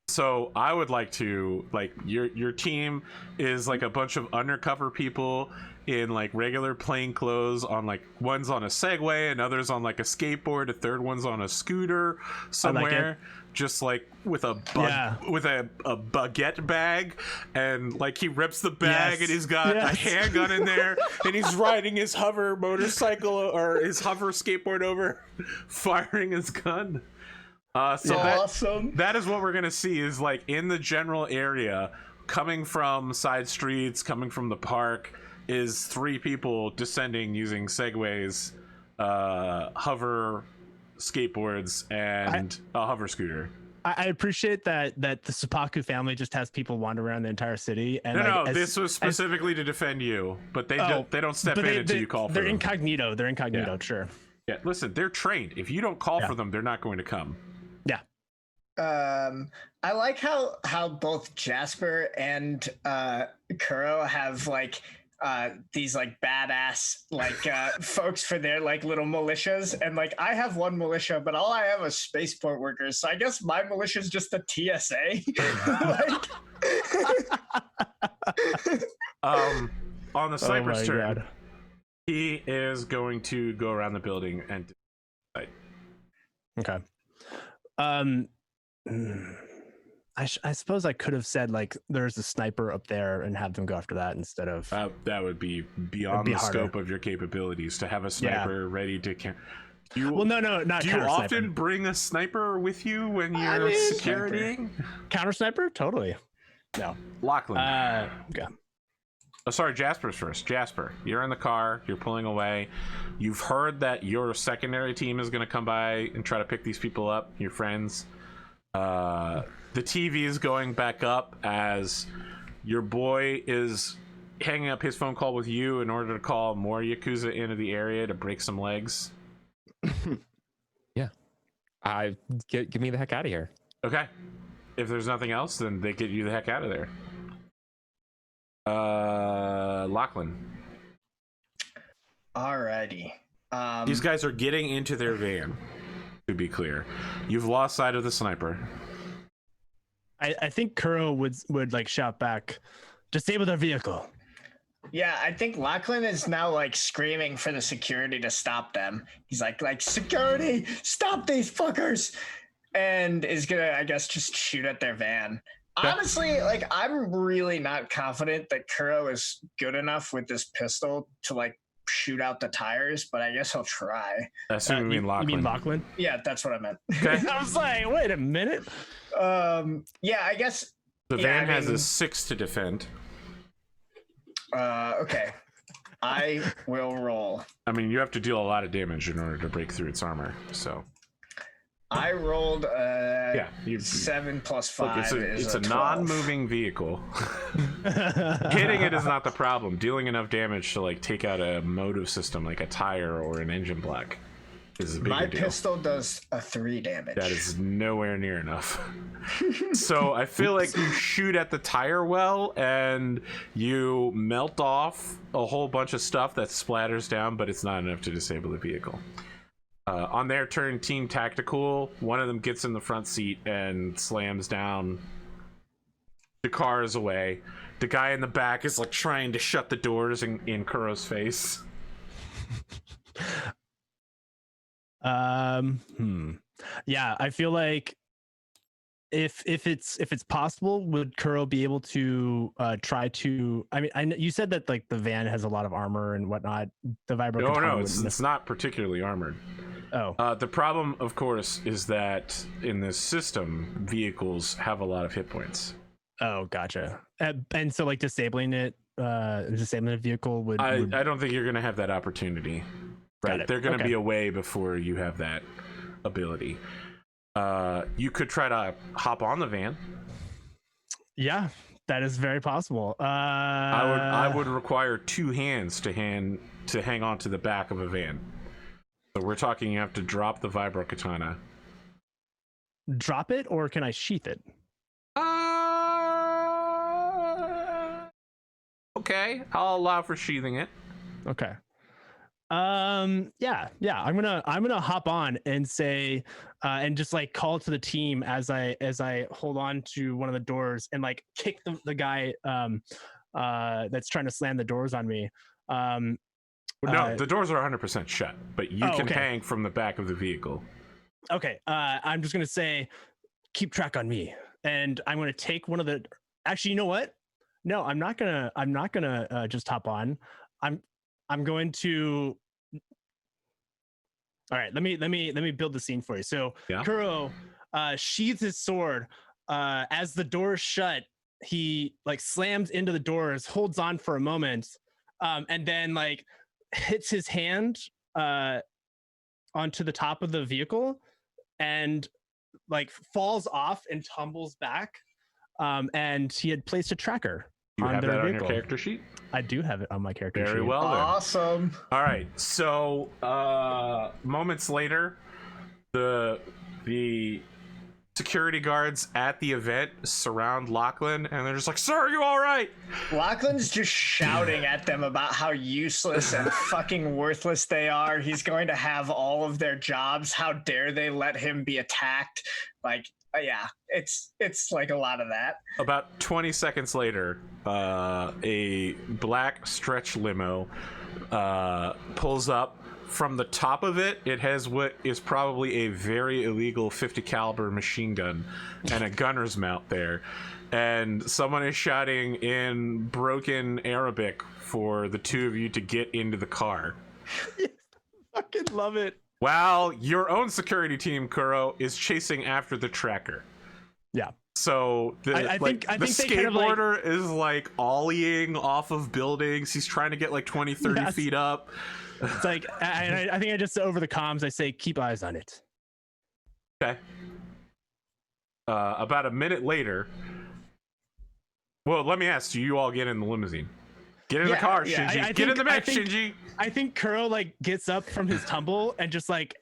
So I would like to, like, your team is like a bunch of undercover people in like regular plain clothes, on like one's on a Segway, another's on like a skateboard, a third one's on a scooter somewhere, just like with a baguette bag, and like he rips the bag and he's got a handgun in there, and he's riding his hover motorcycle or his hover skateboard over, firing his gun. Awesome. That is what we're gonna see, is like in the general area, coming from side streets, coming from the park, is 3 people descending using Segways, hover skateboards, and a hover scooter. I appreciate that the Supaku family just has people wander around the entire city. And this was specifically to defend you, but they don't step in until you call for them. They're incognito. They're incognito, sure. Yeah, listen, they're trained. If you don't call for them, they're not going to come. Yeah. I like how both Jasper and Kuro have like these like badass like folks for their like little militias, and like I have one militia, but all I have is spaceport workers, so I guess my militia is just a TSA. On the sniper's turn, he is going to go around the building and okay. I suppose I could have said like there's a sniper up there and have them go after that instead of that would be beyond the scope of your capabilities to have a sniper ready to not do you often bring a sniper with you when you're securitying? Counter sniper, totally. No. Lachlan. Okay. Oh, sorry, Jasper's first. Jasper, you're in the car, you're pulling away, you've heard that your secondary team is going to come by and try to pick these people up, your friends. The TV is going back up as your boy is hanging up his phone call with you in order to call more Yakuza into the area to break some legs. Yeah. Get me the heck out of here. Okay. If there's nothing else, then they get you the heck out of there. Lachlan. Alrighty. These guys are getting into their van, to be clear. You've lost sight of the sniper. I think Kuro would like shout back, disable their vehicle. Yeah, I think Lachlan is now like screaming for the security to stop them. He's like security, stop these fuckers, and is gonna, I guess, just shoot at their van. Honestly, like I'm really not confident that Kuro is good enough with this pistol to like shoot out the tires, but I guess he'll try. I assume you mean Lachlan. You mean Lachlan? Yeah, that's what I meant. Okay. I was like, wait a minute. Yeah, I guess the van has a 6 to defend. Okay. I will roll. I mean, you have to deal a lot of damage in order to break through its armor, so. I rolled 7 plus 5. Look, it's a 12. non-moving vehicle. Hitting it is not the problem. Dealing enough damage to like take out a motive system like a tire or an engine block is a bigger My deal. pistol does a 3 damage. That is nowhere near enough. So I feel like you shoot at the tire well and you melt off a whole bunch of stuff that splatters down, but it's not enough to disable the vehicle. On their turn, Team Tactical, one of them gets in the front seat and slams down. The car is away. The guy in the back is like trying to shut the doors in Kuro's face. Yeah, I feel like if it's possible, would Kuro be able to try to? I mean, you said that like the van has a lot of armor and whatnot. The vibro No, katana it's not particularly armored. Oh, The problem, of course, is that in this system, vehicles have a lot of hit points. oh, gotcha. And so like disabling a vehicle would. I don't think you're going to have that opportunity. Right, they're going to be away before you have that ability. You could try to hop on the van. Yeah, that is very possible. I would require 2 hands to hang on to the back of a van. So we're talking you have to drop the vibro katana. Drop it, or can I sheath it? Okay, I'll allow for sheathing it. Okay. Yeah. I'm gonna hop on and say, and just like call to the team as I hold on to one of the doors and like kick the guy that's trying to slam the doors on me. No, the doors are 100% shut, but you can hang from the back of the vehicle. Okay. I'm just gonna say, keep track on me, and I'm gonna take one of the. Actually, you know what? No, I'm not gonna just hop on. I'm going to. All right, let me build the scene for you. So Kuro sheathes his sword. As the doors shut, he like slams into the doors, holds on for a moment, and then like hits his hand onto the top of the vehicle and like falls off and tumbles back. And he had placed a tracker. You have that on vehicle. your character sheet? I do have it on my character sheet. Very well then. Awesome. All right. So moments later, the security guards at the event surround Lachlan, and they're just like, "Sir, are you all right?" Lachlan's just shouting at them about how useless and fucking worthless they are. He's going to have all of their jobs. How dare they let him be attacked? Like, yeah, it's like a lot of that. About 20 seconds later, a black stretch limo pulls up. From the top of it, it has what is probably a very illegal 50 caliber machine gun and a gunner's mount there. And someone is shouting in broken Arabic for the two of you to get into the car. Fucking love it. While your own security team, Kuro, is chasing after the tracker. Yeah. So I think the skateboarder is like ollieing off of buildings. He's trying to get like 20, 30 feet up. It's like, I think I just over the comms, I say, keep eyes on it. Okay. About a minute later. Well, let me ask, do you all get in the limousine? Get in the car, Shinji. Get in the mech, Shinji. I think Kuro like gets up from his tumble and just like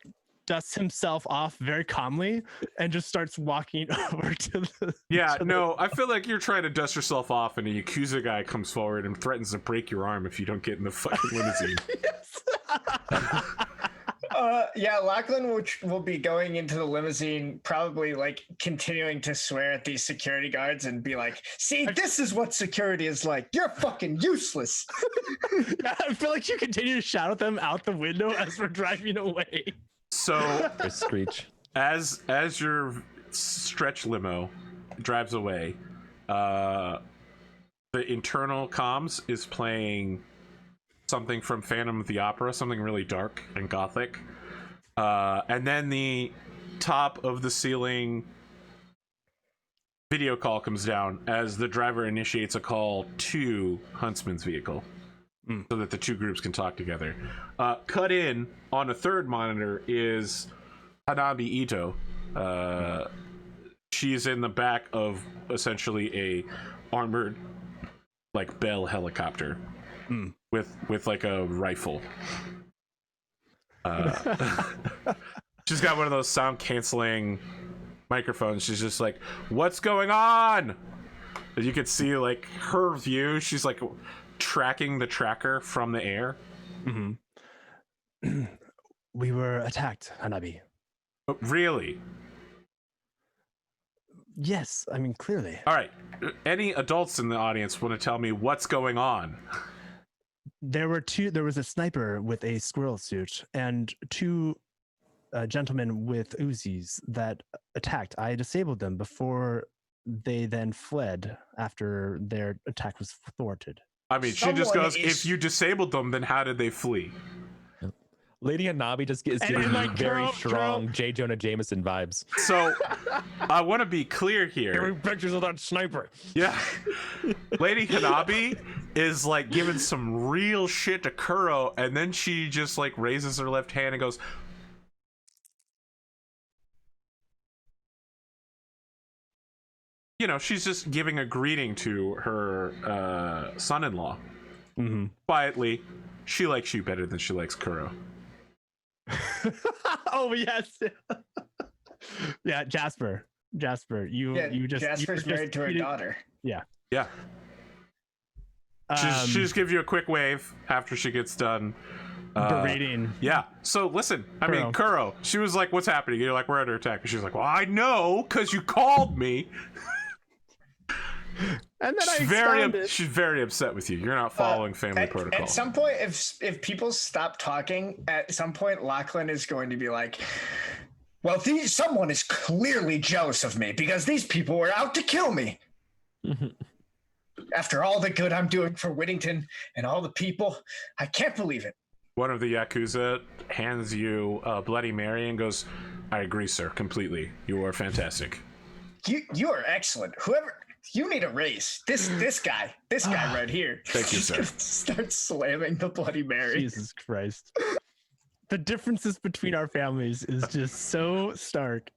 dusts himself off very calmly and just starts walking over to the. Yeah, no, I feel like you're trying to dust yourself off, and a Yakuza guy comes forward and threatens to break your arm if you don't get in the fucking limousine. Yeah, Lachlan will be going into the limousine, probably like continuing to swear at these security guards and be like, "See, this is what security is like. You're fucking useless." I feel like you continue to shout at them out the window as we're driving away. So, screech. As your stretch limo drives away, the internal comms is playing something from Phantom of the Opera, something really dark and gothic. And then the top of the ceiling video call comes down as the driver initiates a call to Huntsman's vehicle so that the two groups can talk together. Cut in on a third monitor is Hanabi Ito. She's in the back of essentially a armored like Bell helicopter. With like a rifle. She's got one of those sound canceling microphones. She's just like, "What's going on?" And you could see like her view. She's like tracking the tracker from the air. Mm-hmm. We were attacked, Hanabi. Really? Yes, I mean clearly. All right. Any adults in the audience want to tell me what's going on? There was a sniper with a squirrel suit and two gentlemen with Uzis that attacked. I disabled them before they then fled after their attack was thwarted. I mean, she just Someone goes, is- if you disabled them, then how did they flee? Lady Hanabi just is And giving then, me like, very Kuro- strong J. Jonah Jameson vibes. So I want to be clear here. Give me pictures of that sniper. Yeah. Lady Hanabi is like giving some real shit to Kuro, and then she just like raises her left hand and goes, you know, she's just giving a greeting to her son-in-law. Mm-hmm. Quietly, she likes you better than she likes Kuro. Oh yes. Yeah, Jasper, you just Jasper's married to her daughter. Yeah. Um, She just gives you a quick wave after she gets done. berating. Yeah. So listen, I mean, Kuro, she was like, what's happening? You're like, we're under attack. And she's like, well, I know, because you called me. And then She's very upset with you. You're not following family protocol. At some point, if people stop talking, at some point, Lachlan is going to be like, well, someone is clearly jealous of me because these people were out to kill me. After all the good I'm doing for Whittington and all the people, I can't believe it. One of the Yakuza hands you a Bloody Mary and goes, I agree, sir, completely. You are fantastic. You are excellent. Whoever you need a raise. This guy right here. Thank you, He's sir. gonna start slamming the Bloody Mary. Jesus Christ. The differences between our families is just so stark.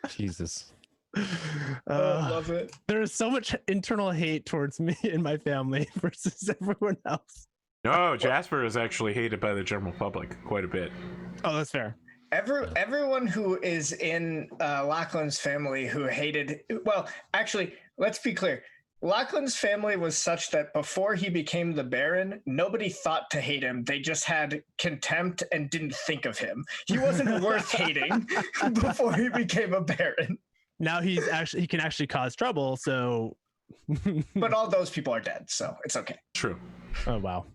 Jesus. I love it. There is so much internal hate towards me and my family versus everyone else. No, Jasper is actually hated by the general public quite a bit. Oh, that's fair. Everyone who is in Lachlan's family who hated, well, actually, let's be clear. Lachlan's family was such that before he became the Baron, nobody thought to hate him. They just had contempt and didn't think of him. He wasn't worth hating before he became a Baron. Now he can actually cause trouble, so But all those people are dead, so it's okay. True. oh wow.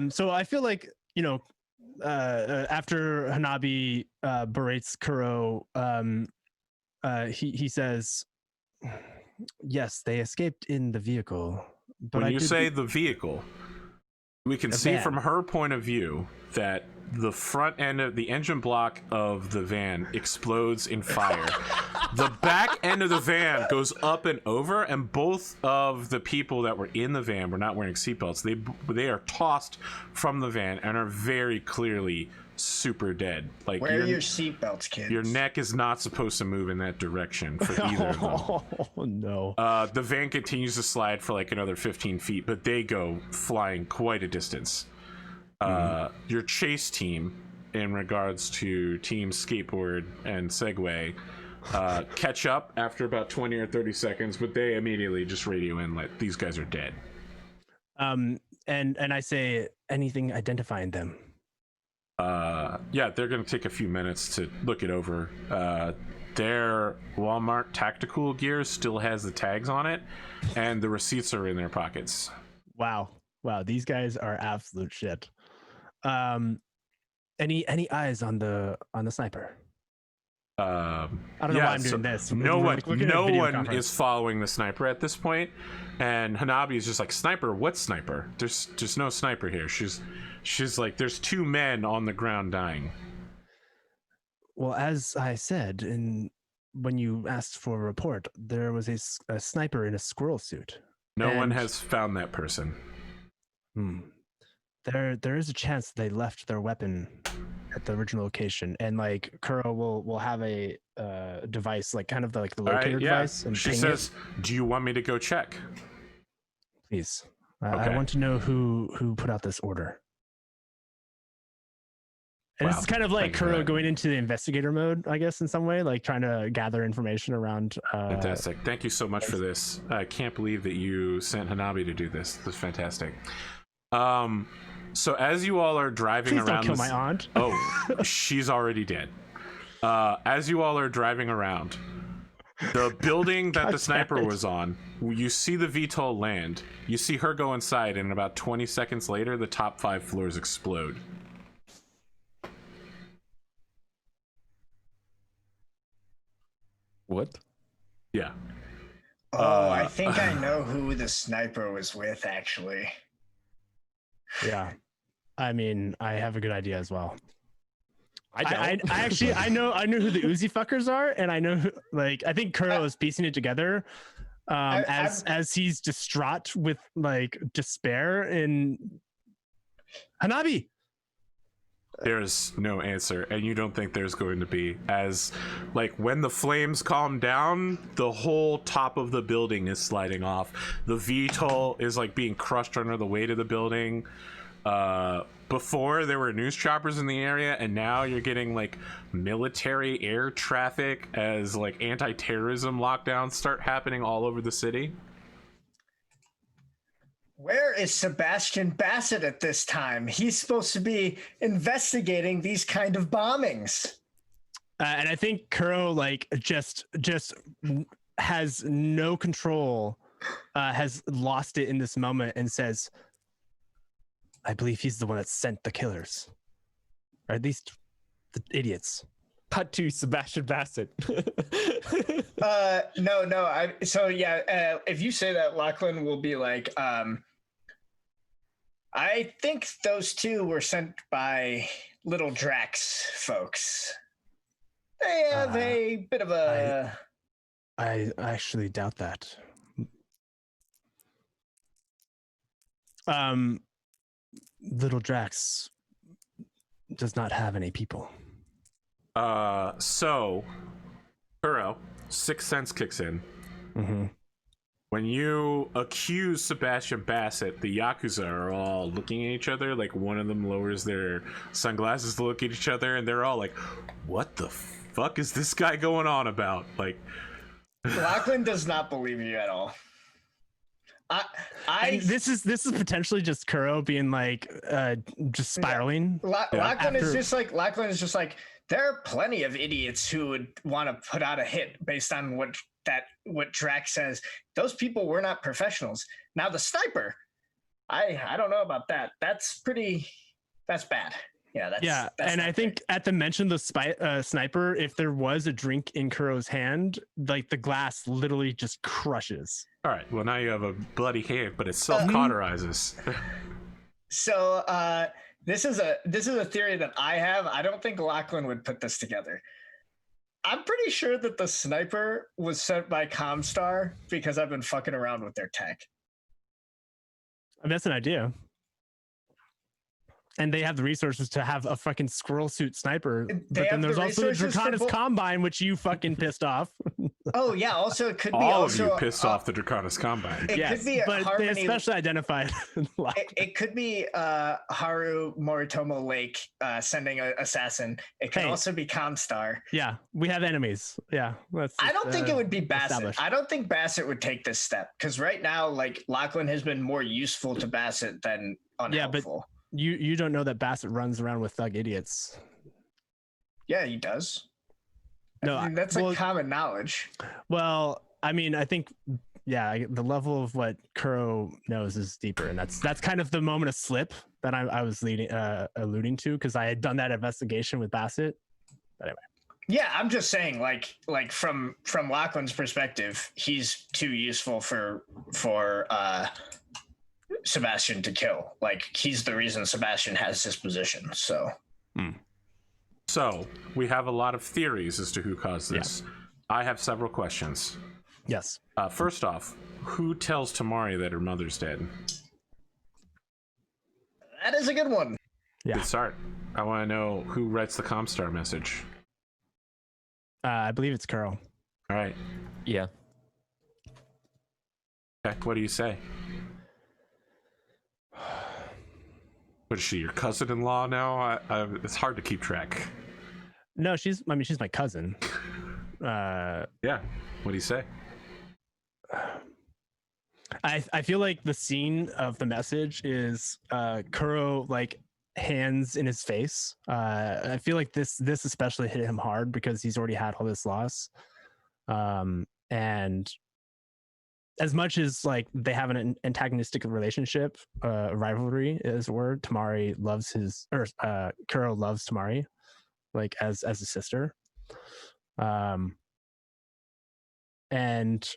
So I feel like, you know, after Hanabi berates Kuro, he says, yes, they escaped in the vehicle. But When you say the vehicle, we can see van. from her point of view that the front end of the engine block of the van explodes in fire. The back end of the van goes up and over, and both of the people that were in the van were not wearing seatbelts. They are tossed from the van and are very clearly super dead. Like, Wear your seatbelts, kids. your neck is not supposed to move in that direction for either of them. oh no. The van continues to slide for like another 15 feet, but they go flying quite a distance. Your chase team, in regards to Team Skateboard and Segway, catch up after about 20 or 30 seconds, but they immediately just radio in like, these guys are dead. And I say, anything identifying them? Yeah, they're going to take a few minutes to look it over. Their Walmart tactical gear still has the tags on it, and the receipts are in their pockets. Wow, these guys are absolute shit. Any eyes on the sniper? I don't know why I'm doing this. No We're one, looking at no video one conference. is following the sniper at this point, and Hanabi is just like, sniper? What sniper? There's just no sniper here. She's like, there's two men on the ground dying. Well, as I said, when you asked for a report, there was a sniper in a squirrel suit. No one And- has found that person. There is a chance they left their weapon at the original location, and like Kuro will have a device, like kind of like the All right, locator yeah. device, and She ping says, do you want me to go check? it. Please, Okay. I want to know who put out this order. And Wow, it's kind of like thank you for Kuro that. going into the investigator mode, I guess, in some way, like trying to gather information around. Fantastic. Thank you so much for this. I can't believe that you sent Hanabi to do this. This is fantastic. So as you all are driving Please around don't kill this- my aunt. Oh, she's already dead. As you all are driving around, the building that the sniper was on, you see the VTOL land. You see her go inside, and about 20 seconds later, the top 5 floors explode. What? Yeah. Oh, I think I know who the sniper was with, actually. Yeah. I mean, I have a good idea as well. I don't. I actually I know who the Uzi fuckers are, and I know I think Kuro is piecing it together as he's distraught with like despair and Hanabi. There's no answer, and you don't think there's going to be. As like when the flames calm down, the whole top of the building is sliding off. The VTOL is like being crushed under the weight of the building. Before there were news choppers in the area, and now you're getting like military air traffic as like anti-terrorism lockdowns start happening all over the city. Where is Sebastian Bassett at this time? He's supposed to be investigating these kind of bombings. And I think Kuro like just has no control, has lost it in this moment, and says, I believe he's the one that sent the killers, or at least the idiots. Cut to Sebastian Bassett. No. If you say that, Lachlan will be like, I think those two were sent by Little Drax folks. They have a bit of a... I actually doubt that. Little Drax does not have any people. So Kuro, Sixth Sense kicks in. Mm-hmm. When you accuse Sebastian Bassett, the Yakuza are all looking at each other. Like one of them lowers their sunglasses to look at each other, and they're all like, what the fuck is this guy going on about? Like, Lachlan does not believe you at all. And this is potentially just Kuro being like just spiraling. Lachlan is just like there are plenty of idiots who would want to put out a hit based on what Drax says. Those people were not professionals. Now the sniper, I don't know about that. That's bad. Yeah, that's and I think great. at the mention of the sniper, if there was a drink in Kuro's hand, like the glass literally just crushes. all right, well now you have a bloody hand, but it self-cauterizes. So this is a theory that I have. I don't think Lachlan would put this together. I'm pretty sure that the sniper was sent by Comstar because I've been fucking around with their tech. I mean, that's an idea. And they have the resources to have a fucking squirrel suit sniper. But then there's also the Draconis Combine, which you fucking pissed off. Oh yeah, also it could be All also of you pissed off the Draconis Combine. It could be but Harmony, they especially identified. it could be Haru Moritomo Lake sending an assassin. It could also be Comstar. Yeah, we have enemies. Yeah, I don't think it would be Bassett. I don't think Bassett would take this step because right now, like Lachlan has been more useful to Bassett than unhelpful. Yeah, but you don't know that Bassett runs around with thug idiots. Yeah, he does. No, I mean, that's like common knowledge. Well, I mean, I think, yeah, the level of what Kuro knows is deeper, and that's kind of the moment of slip that I was alluding to, because I had done that investigation with Bassett. But anyway. Yeah, I'm just saying, like from Lachlan's perspective, he's too useful for Sebastian to kill. Like he's the reason Sebastian has his position. So. So we have a lot of theories as to who caused this. Yeah. I have several questions. Yes. First off, who tells Tamari that her mother's dead? That is a good one. Yeah. Good start. I want to know who writes the Comstar message. I believe it's Kuro. All right. Yeah. Okay. What do you say? What is she, your cousin-in-law now? It's hard to keep track. No, she's my cousin. Yeah. What do you say? I feel like the scene of the message is Kuro like hands in his face. I feel like this especially hit him hard because he's already had all this loss. And as much as like they have an antagonistic relationship, rivalry is a word. Kuro loves Tamari, like as a sister. and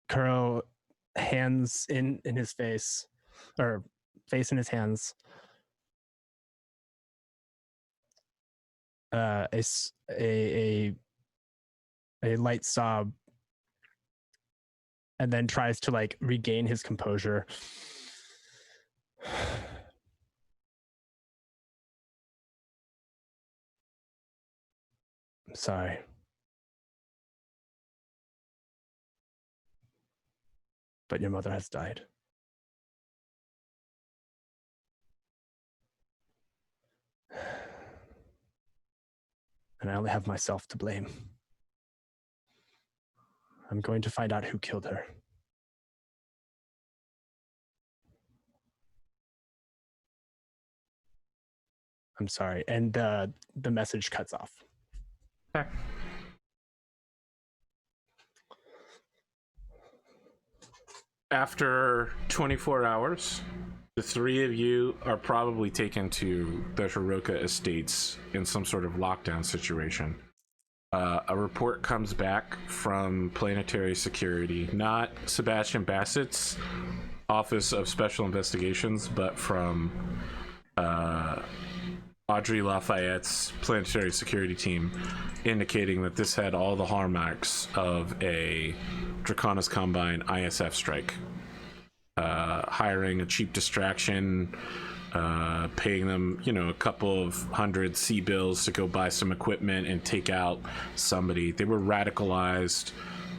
Kuro, hands in his face, or face in his hands, a light sob, and then tries to like regain his composure. I'm sorry. But your mother has died. And I only have myself to blame. I'm going to find out who killed her. I'm sorry. And the message cuts off. Okay. After 24 hours, the three of you are probably taken to the Hiroka estates in some sort of lockdown situation. A report comes back from Planetary Security, not Sebastian Bassett's Office of Special Investigations, but from Audrey Lafayette's Planetary Security team, indicating that this had all the hallmarks of a Draconis Combine ISF strike. Hiring a cheap distraction, paying them, a couple of hundred C-bills to go buy some equipment and take out somebody. They were radicalized.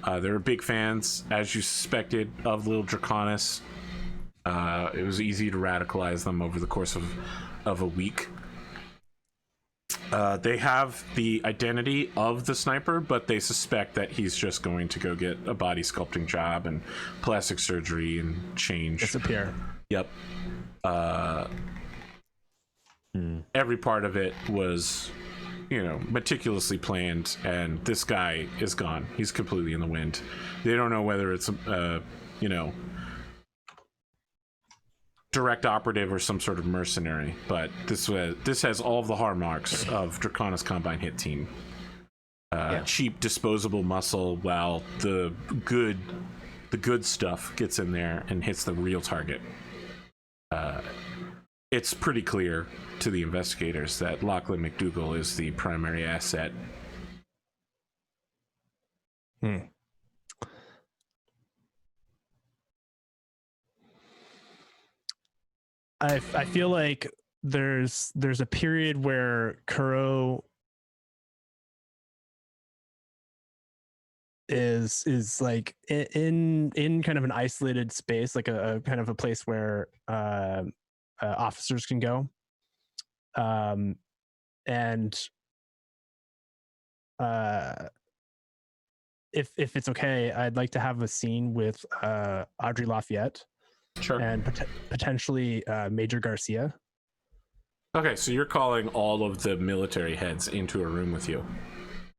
They were big fans, as you suspected, of Little Draconis. It was easy to radicalize them over the course of a week. They have the identity of the sniper, but they suspect that he's just going to go get a body sculpting job and plastic surgery and change. Disappear. Yep. Every part of it was, meticulously planned, and this guy is gone. He's completely in the wind. They don't know whether it's, direct operative or some sort of mercenary, but this has all of the hallmarks of Draconis Combine hit team. Cheap disposable muscle, while the good stuff gets in there and hits the real target. It's pretty clear to the investigators that Lachlan McDougal is the primary asset. I feel like there's a period where Kuro is like in kind of an isolated space, like a kind of a place where officers can go, and if it's okay, I'd like to have a scene with Audrey Lafayette. Sure. And potentially Major Garcia. Okay, so you're calling all of the military heads into a room with you.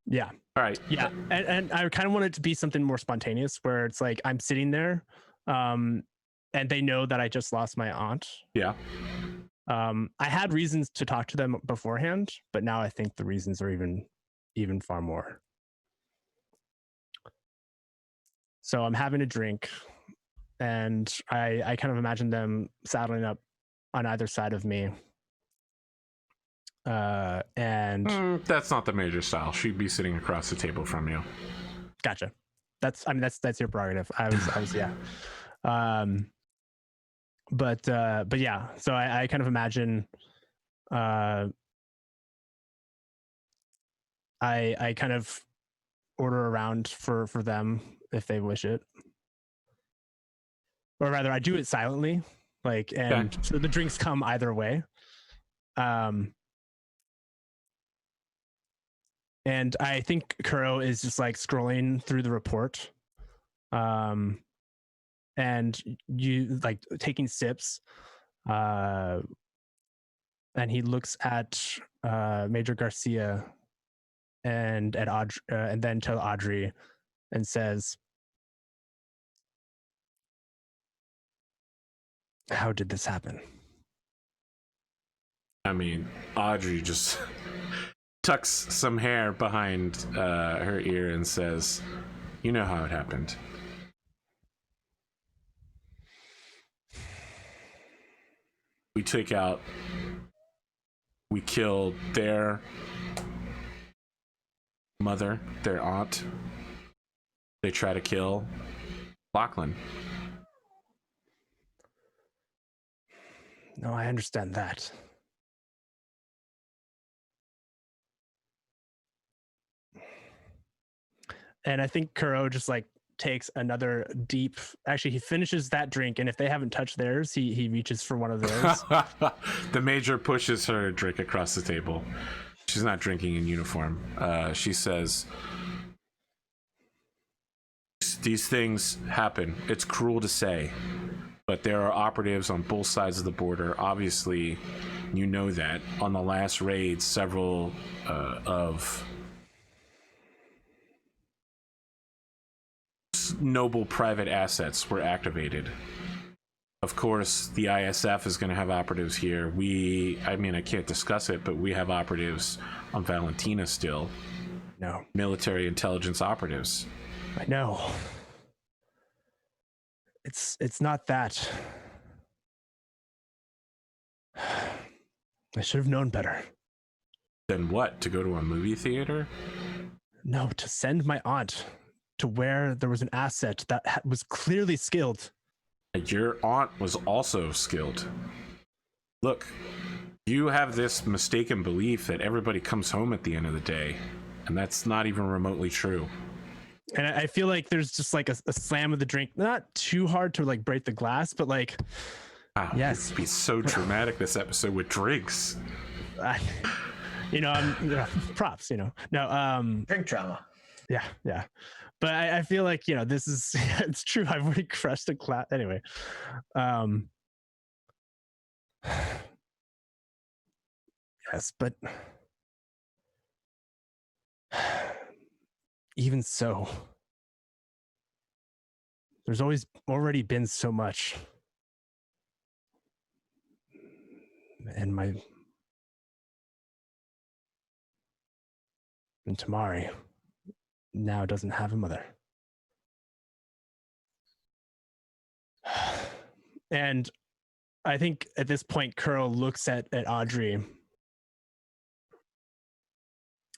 Yeah. All right. Yeah, and I kind of want it to be something more spontaneous, where it's like I'm sitting there, and they know that I just lost my aunt. Yeah. I had reasons to talk to them beforehand, but now I think the reasons are even far more. So I'm having a drink, and I kind of imagine them saddling up on either side of me. And that's not the Major style. She'd be sitting across the table from you. Gotcha. That's your prerogative. I was yeah. But yeah. So I kind of imagine. I kind of order around for them if they wish it. Or rather, I do it silently, and so the drinks come either way. And I think Kuro is just like scrolling through the report, and you like taking sips, and he looks at Major Garcia and at Audrey, and then to Audrey, and says, "How did this happen?" I mean, Audrey just tucks some hair behind her ear and says, "You know how it happened." We killed their mother, their aunt. They try to kill Lachlan. No, I understand that. And I think Kuro just like takes another deep, actually he finishes that drink, and if they haven't touched theirs, he reaches for one of theirs. The major pushes her drink across the table. She's not drinking in uniform. She says, "These things happen. It's cruel to say, but there are operatives on both sides of the border. Obviously, you know that. On the last raid, several of noble private assets were activated. Of course, the ISF is going to have operatives here. I can't discuss it, but we have operatives on Valentina still. No. Military intelligence operatives." I know. It's not that. I should have known better. Then what? To go to a movie theater? No, to send my aunt to where there was an asset that was clearly skilled. Your aunt was also skilled. Look, you have this mistaken belief that everybody comes home at the end of the day, and that's not even remotely true. And I feel like there's just like a slam of the drink, not too hard to like break the glass, but like, Wow, yes, it'd be so dramatic this episode with drinks. Props, no, Drink drama. yeah. But I feel like, this is, it's true. I've already crushed a class. Anyway. Yes, but even so, there's already been so much. And Tamari now doesn't have a mother. And I think at this point, Kuro looks at Audrey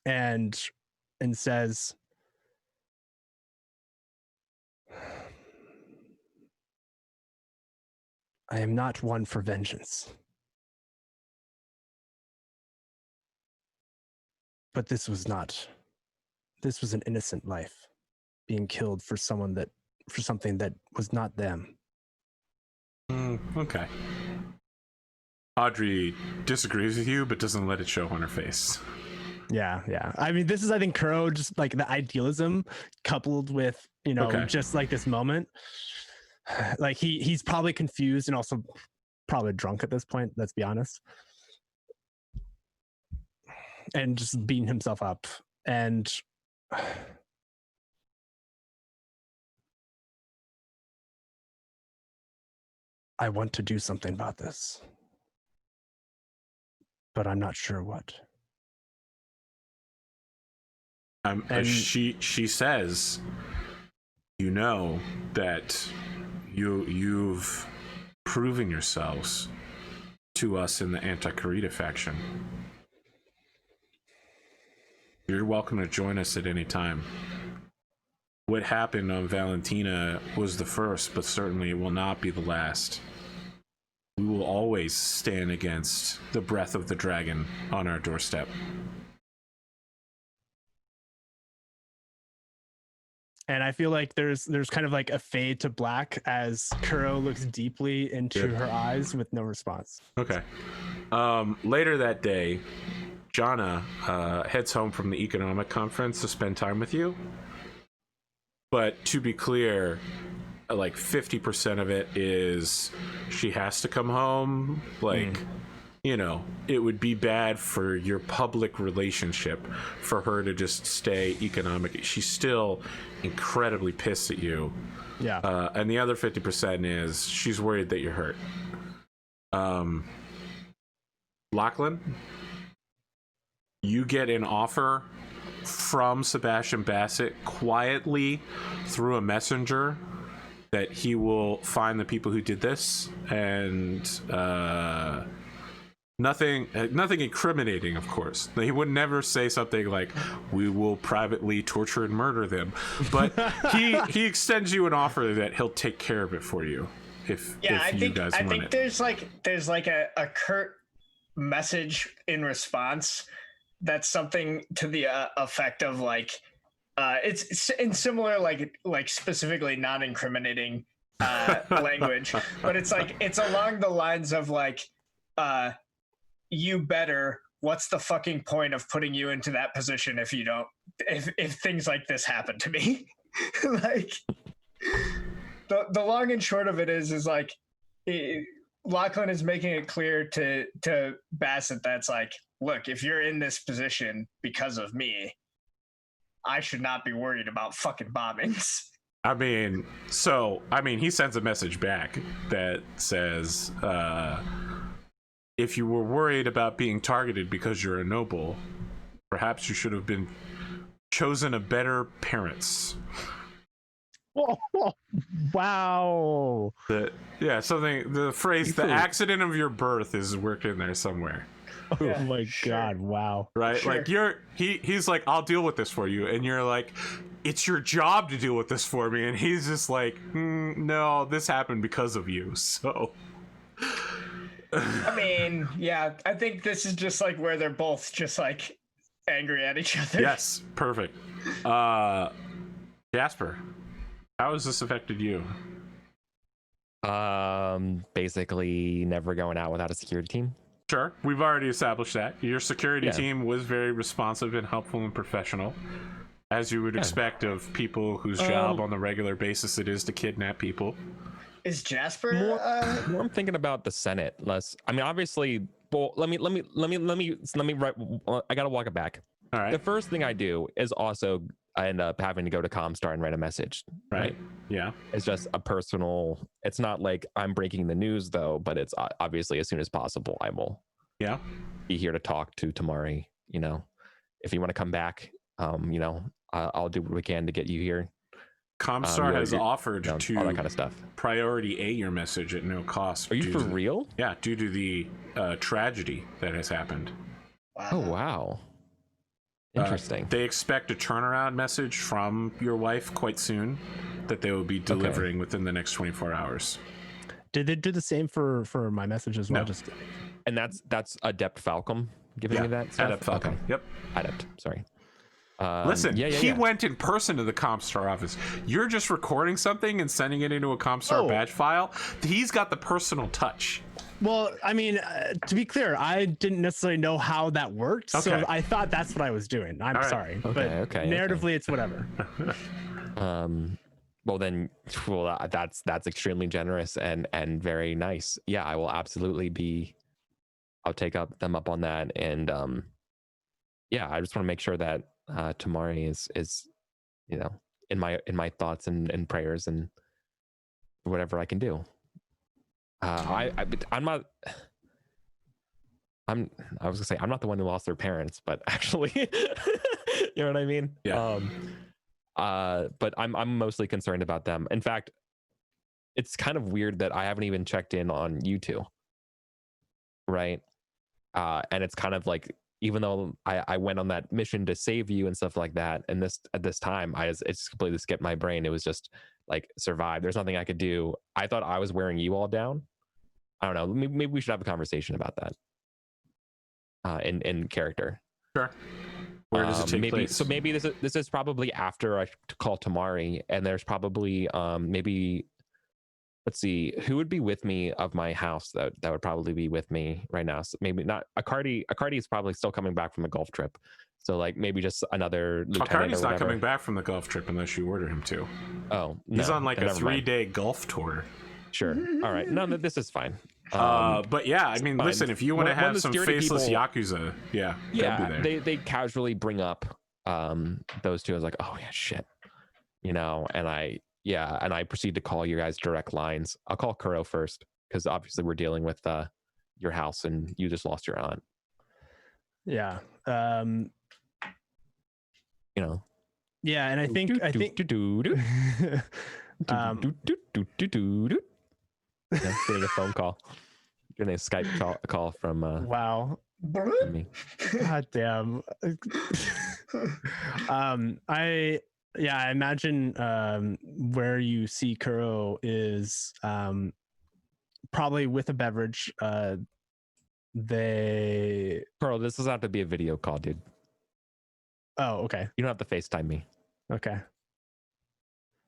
and says, "I am not one for vengeance. But this was an innocent life being killed for something that was not them." Okay. Audrey disagrees with you, but doesn't let it show on her face. Yeah. I mean, this is, I think, Kuro, just like the idealism coupled with, just like this moment. Like he's probably confused and also probably drunk at this point, let's be honest. And just beating himself up. And I want to do something about this, but I'm not sure what. And she says, that you've proven yourselves to us in the Anti-Karita faction. You're welcome to join us at any time. What happened on Valentina was the first, but certainly it will not be the last. We will always stand against the breath of the dragon on our doorstep. And I feel like there's kind of like a fade to black as Kuro looks deeply into her eyes with no response. Okay. Later that day, Jana heads home from the economic conference to spend time with you. But to be clear, like 50% of it is she has to come home. Like, it would be bad for your public relationship for her to just stay economic. She's still incredibly pissed at you. Yeah. And the other 50% is she's worried that you're hurt. Lachlan, you get an offer from Sebastian Bassett quietly through a messenger that he will find the people who did this, and nothing incriminating, of course. He would never say something like, we will privately torture and murder them, but he extends you an offer that he'll take care of it for you if you guys want it. I think there's like a curt message in response that's something to the effect of like, it's in similar like specifically non-incriminating language, but it's like it's along the lines of like, you better, what's the fucking point of putting you into that position if you don't, if things like this happen to me? Like the long and short of it is like Lachlan is making it clear to Bassett that's like, look, if you're in this position because of me, I should not be worried about fucking bombings. I mean, he sends a message back that says, if you were worried about being targeted because you're a noble, perhaps you should have been chosen a better parents. Wow. The phrase, the accident of your birth is worked in there somewhere. Oh my God, wow. Right? Sure. Like he's like, I'll deal with this for you. And you're like, it's your job to deal with this for me. And he's just like, no, this happened because of you. So I mean, yeah, I think this is just like where they're both just like angry at each other. yes, perfect. Jasper, how has this affected you? Basically never going out without a security team. Sure, we've already established that. Your security team was very responsive and helpful and professional, as you would expect of people whose job on the regular basis it is to kidnap people. Is Jasper More I'm thinking about the Senate. Less. I mean, obviously. Well, let me. Write. I gotta walk it back. All right. The first thing I do is also I end up having to go to Comstar and write a message. Right. Yeah. It's just a personal. It's not like I'm breaking the news though, but it's obviously as soon as possible I will. Yeah. Be here to talk to Tamari. You know, if you want to come back, you know, I'll do what we can to get you here. Comstar has offered to all that kind of stuff. priority A your message at no cost. Are you for real? Yeah, due to the tragedy that has happened. Wow. Oh wow. Interesting. They expect a turnaround message from your wife quite soon that they will be delivering within the next 24 hours. Did they do the same for my message as well? No. Just And that's Adept Falcom giving me that stuff? Adept Falcom. Okay. Yep. Adept, sorry. Listen, he went in person to the Comstar office. You're just recording something and sending it into a Comstar badge file. He's got the personal touch. well, I mean, to be clear, I didn't necessarily know how that worked, so Okay. I thought that's what I was doing. I'm right. sorry, but Okay. narratively, it's whatever. Well then, that's extremely generous and very nice. Yeah, I will absolutely I'll take them up on that, and yeah, I just want to make sure that Tamari is you know in my thoughts and prayers and whatever I can do. I was gonna say I'm not the one who lost their parents, but actually, you know what I mean? Yeah. But I'm mostly concerned about them. In fact, it's kind of weird that I haven't even checked in on you two, right? And it's kind of like, even though I went on that mission to save you and stuff like that, and at this time it's completely skipped my brain. It was just like survive. There's nothing I could do. I thought I was wearing you all down. I don't know. Maybe we should have a conversation about that in character. Sure. Where does it take place? So maybe this is probably after I call Tamari, and there's probably maybe, let's see, who would be with me of my house that would probably be with me right now. So maybe not Akardi. Akardi is probably still coming back from the golf trip. So like maybe just another lieutenant. Akardi's not coming back from the golf trip unless you order him to. Oh, no, He's on like a never mind. 3-day golf tour. Sure. All right. No, this is fine. But yeah, I mean, fine. listen, if you want to One of have the some security faceless people- Yakuza, they'll be there. they casually bring up those two. I was like, oh yeah, shit, you know, and I proceed to call your guys' direct lines. I'll call Kuro first because obviously we're dealing with your house and you just lost your aunt. Yeah. You know. Yeah, and I think Getting a phone call. Getting a Skype call from wow. from me. God damn. I imagine where you see Kuro is probably with a beverage. Pearl, this doesn't have to be a video call, dude. Oh, okay. You don't have to FaceTime me. Okay.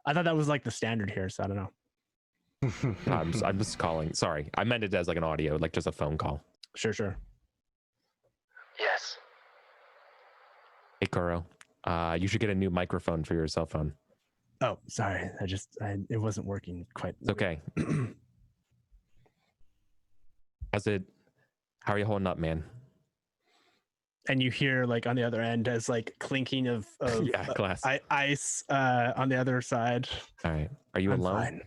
I thought that was like the standard here, so I don't know. I'm just calling. Sorry, I meant it as like an audio, like just a phone call. Sure. Yes. Hey, Kuro, you should get a new microphone for your cell phone. Oh, sorry. It wasn't working quite. It's okay. How are you holding up, man? And you hear like on the other end as like clinking of yeah, glass. Ice on the other side. All right. Are you alone?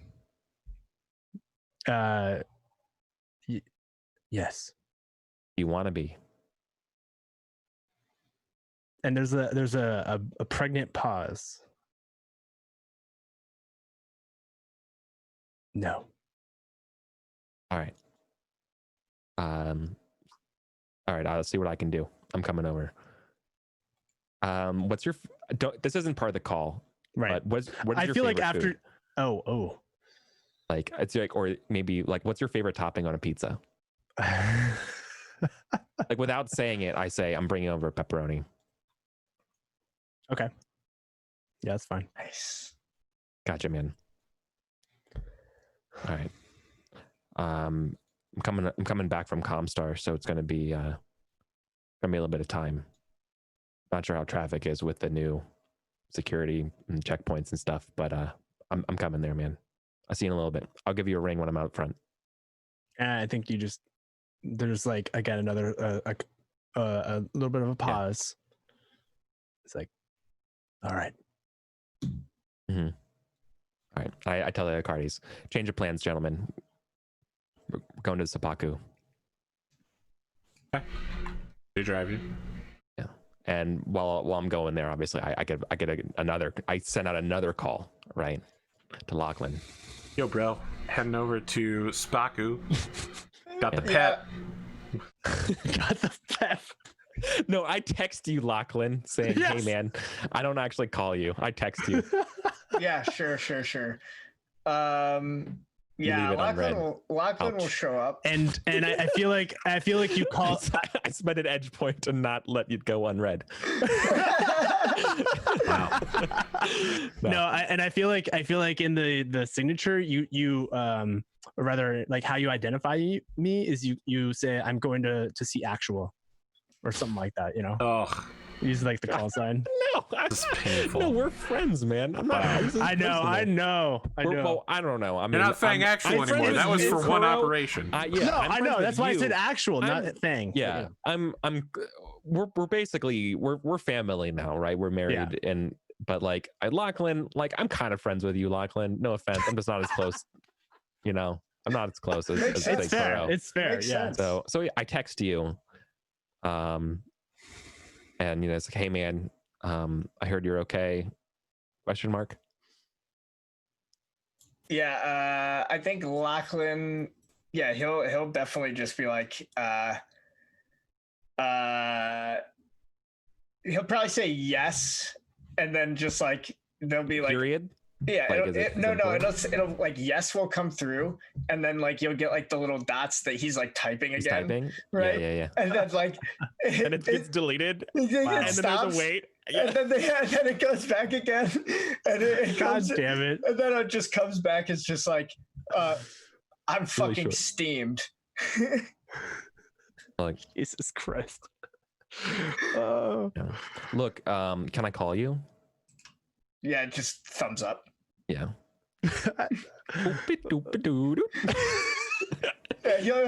Fine. Yes. You want to be? And there's a pregnant pause. No. All right. All right. I'll see what I can do. I'm coming over. What's your? This isn't part of the call, right? But what is I your feel like favorite after. food? Oh. Like it's like, or maybe like, what's your favorite topping on a pizza? Like without saying it, I say I'm bringing over pepperoni. Okay. Yeah, that's fine. Nice. Gotcha, man. All right. I'm coming back from Comstar, so it's gonna be a little bit of time. Not sure how traffic is with the new security and checkpoints and stuff, but I'm coming there, man. I'll see you in a little bit. I'll give you a ring when I'm out front. And I think there's like again another a little bit of a pause. Yeah. It's like, all right. Mm-hmm. All right. I tell the Acardies, change of plans, gentlemen. We're going to Sapaku. Okay. They drive you. Yeah. And while I'm going there, obviously, I send out another call, right, to Lachlan. Yo, bro, heading over to Spaku. Got the pet. Got the pep. No, I text you, Lachlan, saying, Yes. "Hey, man, I don't actually call you. I text you." Yeah, sure. Yeah, leave it unread. Lachlan will show up. And I feel like you call. I spent an edge point to not let you go unread. Wow. No, I feel like in the signature you or rather like how you identify me is you say I'm going to see actual or something like that, you know. Oh, Use like the call sign. No, this is painful. No, we're friends, man. I'm not. I know. Well, I don't know. I mean, You're not saying actual I'm friends anymore. with That was you, for one Kuro. operation. Yeah, no, I'm I know. friends That's with why I you. said actual, not thing. Yeah, we're basically we're family now, right? We're married, but like Lachlan, like I'm kind of friends with you, Lachlan. No offense, I'm just not as close. You know, I'm not as close as It's fair. Kuro. It's fair. Makes Yeah. sense. So I text you, and it's like, hey man, I heard you're okay. ? Yeah, I think Lachlan. Yeah, he'll definitely just be like, he'll probably say yes, and then just like there'll be like Period. Yeah, Like, it'll like yes will come through, and then like you'll get like the little dots that he's like typing He's again, typing. right? Yeah. And then like And it gets deleted. it And then stops, there's a wait. and then it goes back again, and it God comes, damn it. and then it just comes back. It's just like, I'm fucking short. steamed. Like, Jesus Christ. yeah. Look, can I call you? Yeah, just thumbs up. Yeah. Yeah,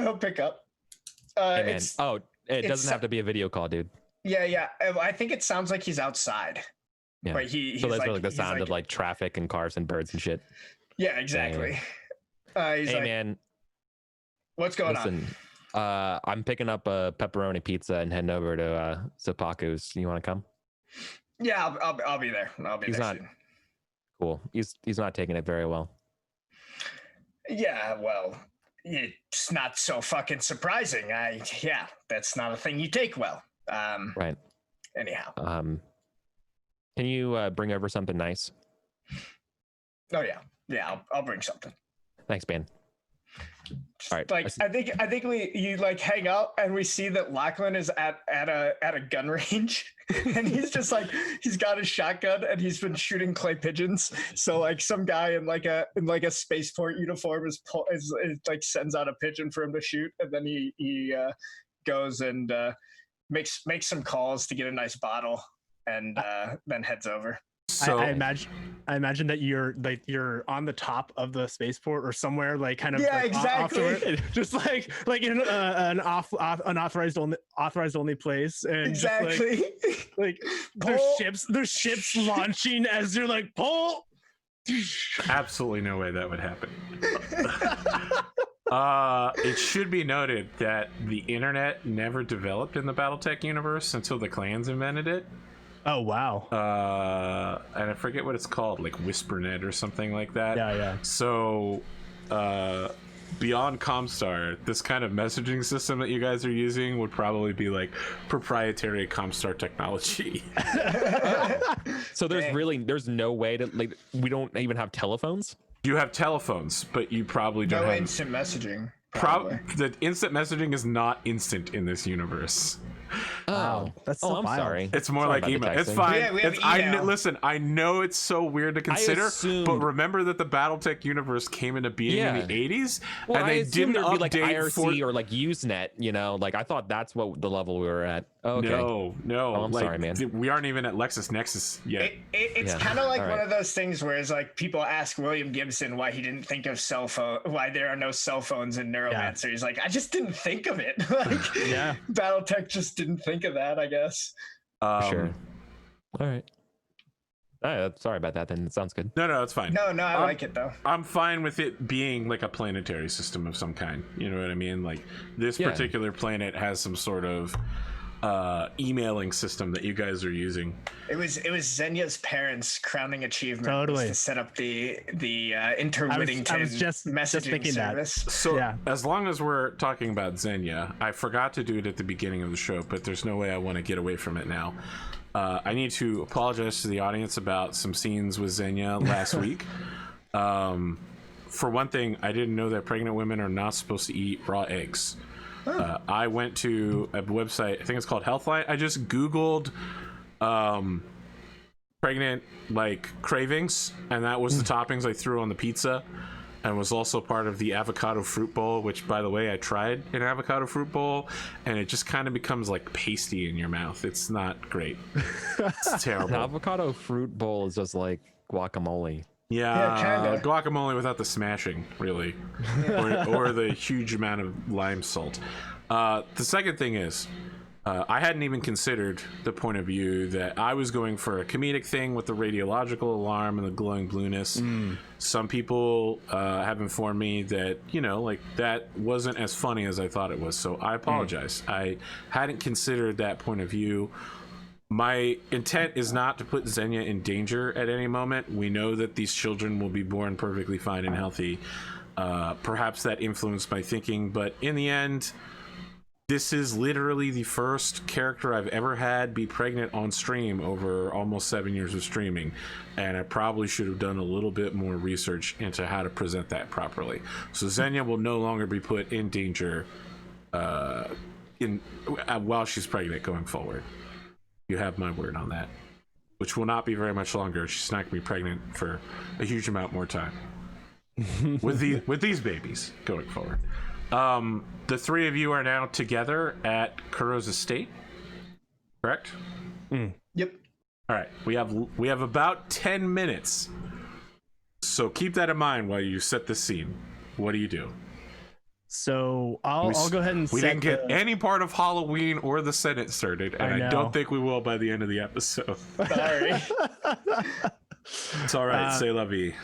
he'll pick up. Hey, man. It's, It doesn't have to be a video call, dude. yeah. I think it sounds like he's outside. Yeah. But he's So that's like, like the he's sound like, of like traffic and cars and birds and shit. Yeah, exactly. He's Hey, like, man. what's going Listen, I'm picking up a pepperoni pizza and heading over to Sopaku's. You want to come? Yeah, I'll be there. I'll be He's there not soon. cool. He's not taking it very well. Yeah, well, it's not so fucking surprising. Yeah, that's not a thing you take well. Right. Anyhow. Can you bring over something nice? Oh yeah, I'll bring something. Thanks, man. All right. Like I think you like hang out and we see that Lachlan is at a gun range and he's just like he's got a shotgun and he's been shooting clay pigeons. So like some guy in like a spaceport uniform is like sends out a pigeon for him to shoot, and then he goes and makes some calls to get a nice bottle and then heads over. So I imagine that you're on the top of the spaceport or somewhere, like kind of exactly, just like in an unauthorized only place, and exactly just like there's ships launching as you're like pull. absolutely no way that would happen. It should be noted that the internet never developed in the Battletech universe until the clans invented it. Oh wow. And I forget what it's called, like WhisperNet or something like that. Yeah. So beyond Comstar, this kind of messaging system that you guys are using would probably be like proprietary Comstar technology. So there's no way to, like, we don't even have telephones? You have telephones, but you probably don't no have instant messaging. The instant messaging is not instant in this universe. Wow, that's so I'm wild. sorry. It's more Sorry like about the email. It's texting. fine. Yeah, we have email. Listen, I know it's so weird to consider, assumed- but remember that the Battletech universe came into being in the 80s, Well, and I they assumed didn't there'd be like update IRC or like Usenet, you know, like I thought that's what the level we were at. Okay. No. Oh, I'm like, sorry, man. We aren't even at LexisNexis yet. It's Yeah. kind of like All one right. of those things where it's like people ask William Gibson why he didn't think of why there are no cell phones in Neuromancer. He's like, I just didn't think of it. Like, Yeah. Battletech just didn't think of that, I guess. Sure. All right. Sorry about that then. It sounds good. No, it's fine. No, I like it though. I'm fine with it being like a planetary system of some kind. You know what I mean? Like this particular planet has some sort of emailing system that you guys are using. It was Zenya's parents' crowning achievement Totally. was to set up the Interwittington I was just messaging thinking that. service. So Yeah. as long as we're talking about Xenia, I forgot to do it at the beginning of the show, but there's no way I want to get away from it now. I need to apologize to the audience about some scenes with Xenia last week. For one thing, I didn't know that pregnant women are not supposed to eat raw eggs. I went to a website, I think it's called Healthline. I just Googled pregnant like cravings, and that was the toppings I threw on the pizza, and was also part of the avocado fruit bowl, which, by the way, I tried an avocado fruit bowl, and it just kind of becomes like pasty in your mouth. It's not great. It's terrible. An avocado fruit bowl is just like guacamole. Yeah, kinda. guacamole without the smashing, really, or the huge amount of lime salt. The second thing is, I hadn't even considered the point of view that I was going for a comedic thing with the radiological alarm and the glowing blueness. Some people have informed me that, you know, like that wasn't as funny as I thought it was, so I apologize. I hadn't considered that point of view. My intent is not to put Xenia in danger at any moment. We know that these children will be born perfectly fine and healthy. Perhaps that influenced my thinking, but in the end, this is literally the first character I've ever had be pregnant on stream over almost 7 years of streaming, and I probably should have done a little bit more research into how to present that properly. So Xenia will no longer be put in danger while she's pregnant going forward. You have my word on that, which will not be very much longer. She's not going to be pregnant for a huge amount more time with these babies going forward. The three of you are now together at Kuro's estate, correct? Yep. All right, we have about 10 minutes, so keep that in mind while you set the scene. What do you do? So I'll go ahead and we set didn't get any part of Halloween or the Senate started, and I don't think we will by the end of the episode. Sorry. It's all right. C'est la vie.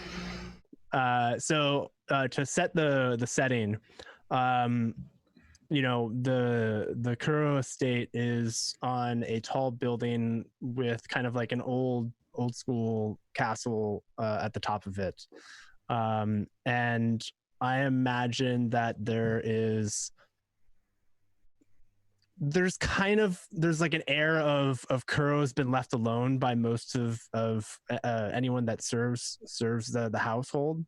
So to set the setting, the Kuro estate is on a tall building with kind of like an old school castle at the top of it. And I imagine that there's like an air of Kuro has been left alone by most of anyone that serves the household.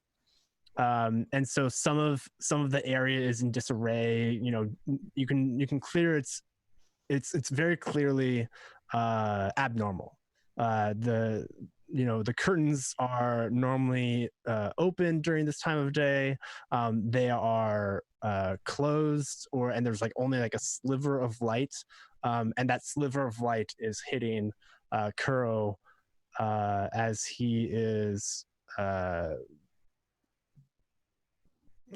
And so some of the area is in disarray. You can clear it's very clearly abnormal. The curtains are normally open during this time of day. They are closed, and there's like only like a sliver of light, and that sliver of light is hitting Kuro as he is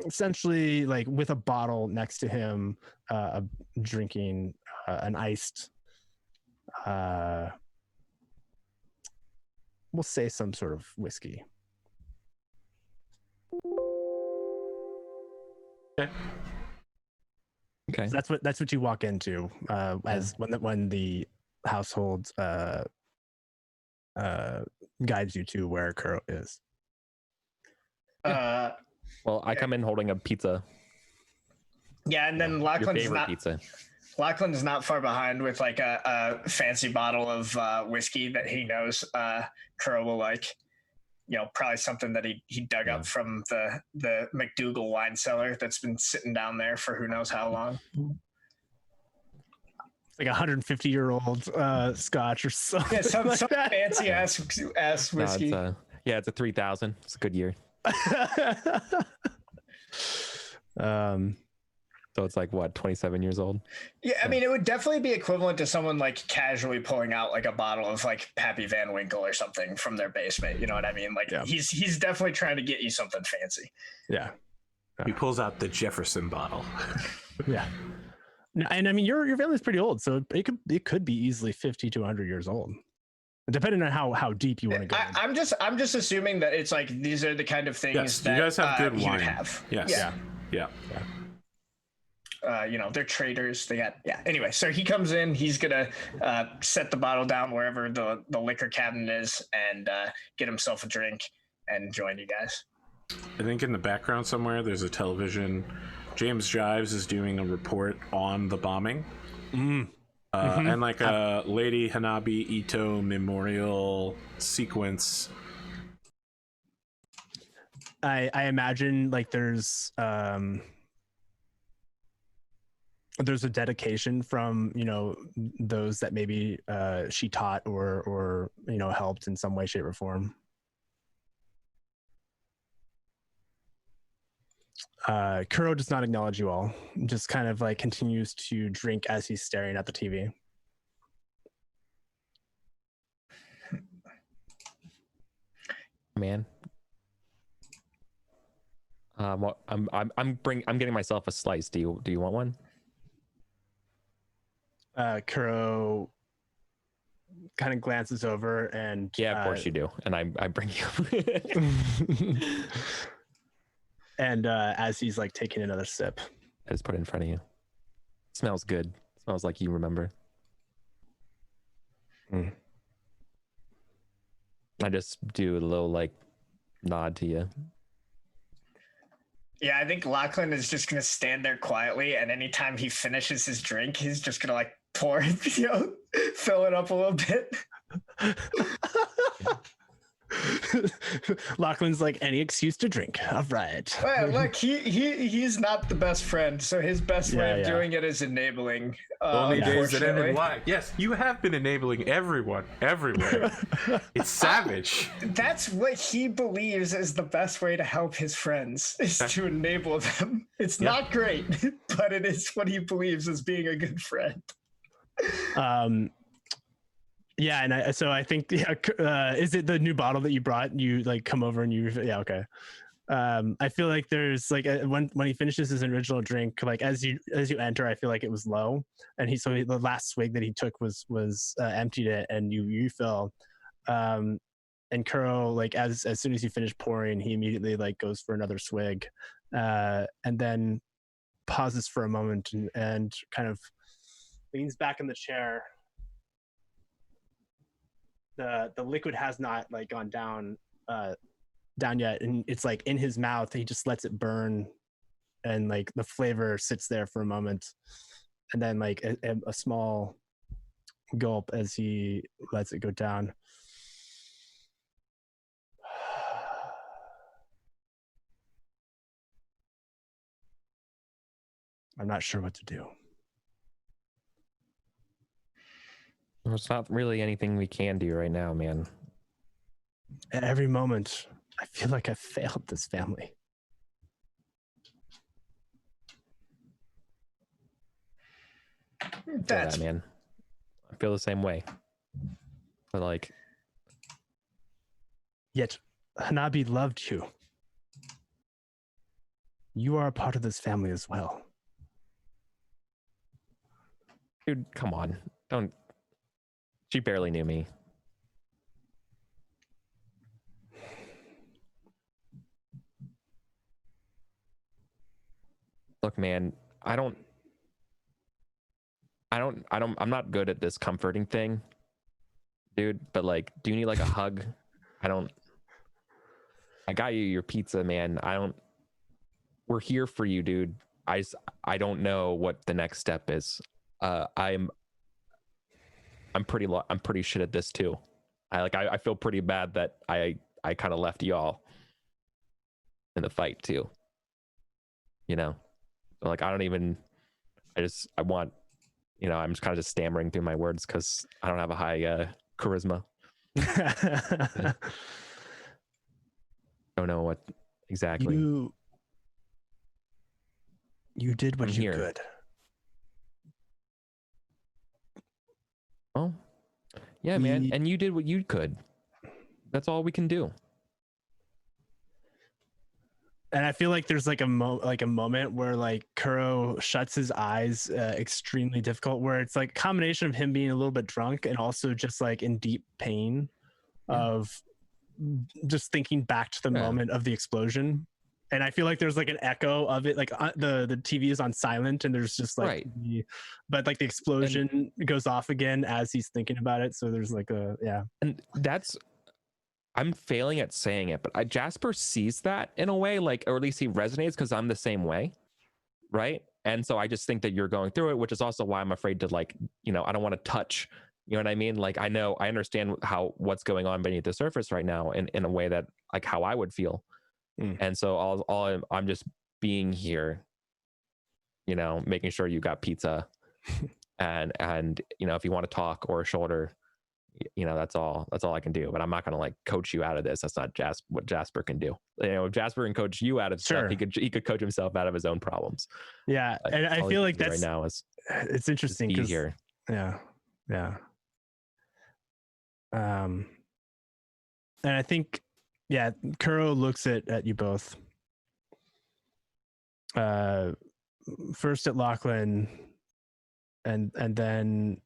essentially like with a bottle next to him, drinking an iced, we'll say some sort of whiskey. Okay. So that's what you walk into as when the household guides you to where Kuro is. Well, I come in holding a pizza. Yeah, and then Your Lachlan's favorite pizza. Lachlan's not far behind with like a fancy bottle of whiskey that he knows Kuro will like. Probably something that he dug up from the McDougal wine cellar that's been sitting down there for who knows how long. Like 150-year-old scotch or something. Yeah, some that. fancy ass whiskey. No, it's a 3000. It's a good year. So it's like what, 27 years old? Yeah, I mean, it would definitely be equivalent to someone like casually pulling out like a bottle of like Pappy Van Winkle or something from their basement. You know what I mean? Like he's definitely trying to get you something fancy. Yeah. He pulls out the Jefferson bottle. Yeah. And I mean, your family's pretty old, so it could be easily 50 to 100 years old, depending on how deep you want to go. I'm just assuming that it's like these are the kind of things that you guys have good wine. Have. Yes. Yeah. They're traders. They got Anyway, so he comes in. He's gonna set the bottle down wherever the liquor cabinet is, and get himself a drink and join you guys. I think in the background somewhere there's a television. James Jives is doing a report on the bombing. And like a Lady Hanabi Ito memorial sequence. I imagine like there's a dedication from those that maybe she taught or helped in some way, shape, or form. Kuro does not acknowledge you all, just kind of like continues to drink as he's staring at the TV. Man. I'm getting myself a slice. Do you want one? Kuro kind of glances over and of course you do, and I bring you. And as he's like taking another sip, I just put it in front of you. Smells good. Smells like you remember. I just do a little like nod to you. Yeah, I think Lachlan is just gonna stand there quietly, and anytime he finishes his drink, he's just gonna like pour it, fill it up a little bit. Lachlan's like, any excuse to drink. All right. Well, look, he's not the best friend, so his best way of doing it is enabling. Only days that end in Y. Yes, you have been enabling everyone, everywhere. It's savage. That's what he believes is the best way to help his friends, is to enable them. It's not great, but it is what he believes as being a good friend. Yeah, and I think is it the new bottle that you brought? You like come over and okay. I feel like there's like when he finishes his original drink, like as you enter, I feel like it was low, and the last swig that he took was emptied it, and you refill. And Kuro, like as soon as you finish pouring, he immediately like goes for another swig, and then pauses for a moment and kind of leans back in the chair. The liquid has not like gone down yet, and it's like in his mouth. He just lets it burn, and like the flavor sits there for a moment, and then like a small gulp as he lets it go down. I'm not sure what to do. There's not really anything we can do right now, man. At every moment, I feel like I've failed this family. I feel That's that, man. I feel the same way. But like, Yet Hanabi loved you. You are a part of this family as well. dude, come on. Don't. She barely knew me. Look, man, I'm not good at this comforting thing, dude, but like, do you need like a hug? I got you your pizza, man. We're here for you, dude. I don't know what the next step is. I'm pretty shit at this too. I feel pretty bad that I kind of left y'all in the fight too. You know, so like I'm just kind of just stammering through my words because I don't have a high charisma. Don't know what exactly. You did what you could. Oh, yeah, man. And you did what you could. That's all we can do. And I feel like there's like a moment where like Kuro shuts his eyes, extremely difficult, where it's like a combination of him being a little bit drunk and also just like in deep pain of just thinking back to the moment of the explosion. And I feel like there's like an echo of it, like the TV is on silent and there's just like, but like the explosion goes off again as he's thinking about it. So there's like and I'm failing at saying it, but Jasper sees that in a way, like, or at least he resonates because I'm the same way, right? And so I just think that you're going through it, which is also why I'm afraid to like, I don't want to touch, you know what I mean? Like, I understand what's going on beneath the surface right now in a way that like how I would feel. And so I'm just being here, making sure you got pizza and if you want to talk or a shoulder, that's all I can do. But I'm not going to like coach you out of this. That's not what Jasper can do. If Jasper can coach you out of stuff, he could coach himself out of his own problems. Yeah. But and I feel like that's right now is it's interesting because here. Yeah. And I think Kuro looks at you both. First at Lachlan and then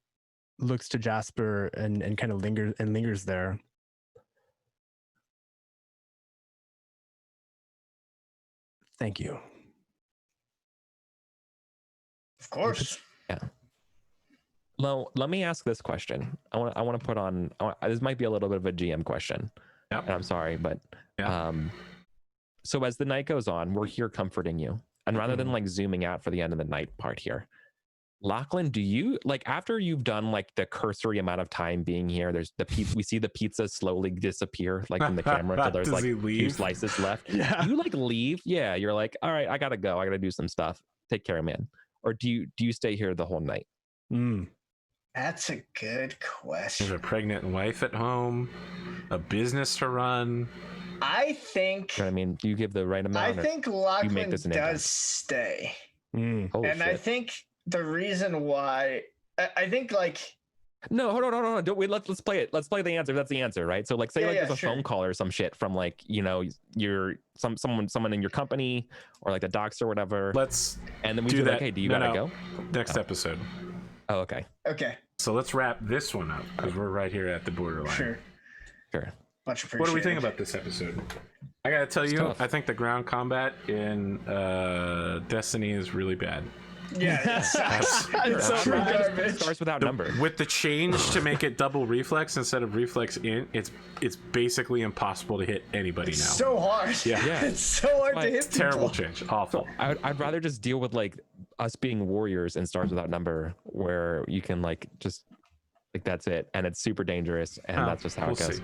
looks to Jasper and kind of lingers there. Thank you. Of course. Yeah. Let me ask this question. I want to put on. This might be a little bit of a GM question. Yep. And I'm sorry, but so as the night goes on, we're here comforting you, and rather than like zooming out for the end of the night part here, Lachlan, do you like after you've done like the cursory amount of time being here? There's we see the pizza slowly disappear like in the camera until there's like 2 slices left. Yeah. You like leave? Yeah, you're like, all right, I gotta go. I gotta do some stuff. Take care, man. Or do you stay here the whole night? That's a good question. There's a pregnant wife at home, a business to run. I think. You know what I mean, do you give the right amount? I think Lachlan does stay, Holy shit. I think the reason why I think like. No, hold on. Don't wait. Let's play it. Let's play the answer. That's the answer, right? So like, say there's a phone call or some shit from like you're someone in your company or like the docs or whatever. And then we do like, hey, do you gotta go? Next episode. Oh, okay. Okay. So let's wrap this one up because we're right here at the borderline. Sure. Much appreciated. What do we think about this episode? I gotta tell you, tough. I think the ground combat in Destiny is really bad. Yeah, it's so True garbage. Stars without number. With the change to make it double reflex instead of reflex in, it's basically impossible to hit anybody It's now. so hard. Yeah. It's so hard to hit people. Terrible change. Awful. I'd rather just deal with like us being warriors in Stars Without Number, where you can like just like that's it, and it's super dangerous, and that's just how it goes. See.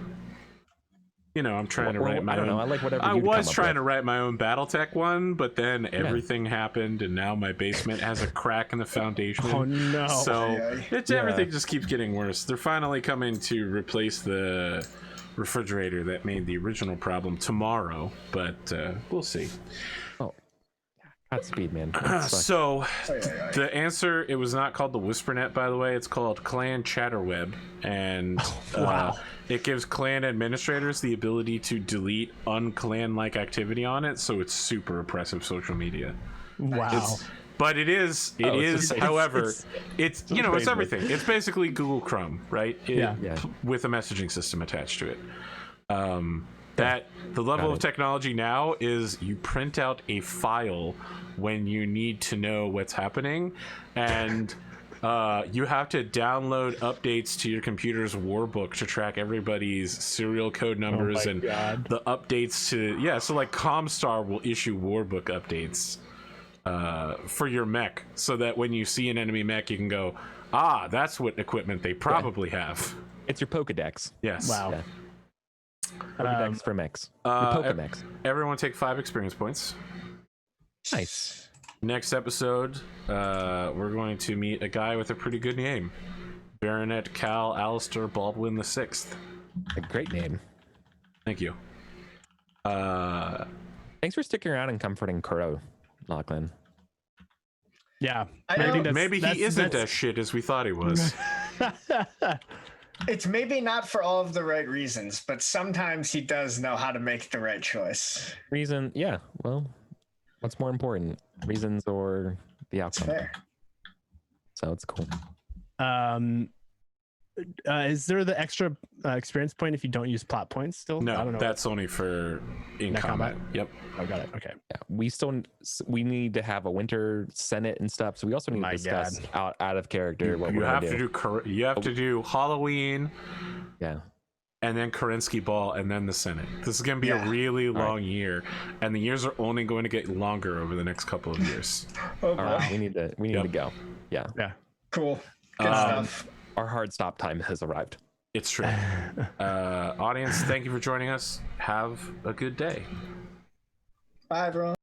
You know, I'm trying to write my I don't own. know. I like whatever. I you was come up trying with. to write my own Battletech one, but then everything happened, and now my basement has a crack in the foundation. Oh no! So Yeah. everything just keeps getting worse. They're finally coming to replace the refrigerator that made the original problem tomorrow, but we'll see. Godspeed, man. That's fine. So the answer, it was not called the WhisperNet, by the way. It's called Clan Chatterweb, and it gives clan administrators the ability to delete unclan-like activity on it, so it's super oppressive social media. Wow. But it is, however, it's you know, it's everything. It's basically Google Chrome, right? Yeah. With a messaging system attached to it. That the level of technology now is you print out a file when you need to know what's happening, and you have to download updates to your computer's warbook to track everybody's serial code numbers and the updates to so like Comstar will issue warbook updates for your mech, so that when you see an enemy mech you can go, that's what equipment they probably have. It's your Pokedex. Yes. Wow. Yeah. Pokedex for mechs. Your Pokemechs. Everyone take 5 experience points. Nice. Next episode, we're going to meet a guy with a pretty good name, Baronet Cal Alistair Baldwin VI. A great name. Thank you. Thanks for sticking around and comforting Kuro, Lachlan. Yeah. I know. Maybe he isn't as shit as we thought he was. It's maybe not for all of the right reasons, but sometimes he does know how to make the right choice. Reason, yeah. Well, what's more important, reasons or the It's outcome? fair. So it's cool. Is there the extra experience point if you don't use plot points still? I No, don't know. that's only for in Net combat. combat? Yep. I got it. Okay. Yeah, we need to have a winter senate and stuff. So we also need to discuss out of character what You we're have gonna to do. you have to do Halloween, Yeah. and then Kerensky Ball, and then the Senate. This is going to be a really long year, and the years are only going to get longer over the next couple of years. Oh, All boy. right, we need to go. Yeah. Yeah. Cool. Good stuff. Our hard stop time has arrived. It's true. Audience, thank you for joining us. Have a good day. Bye, everyone.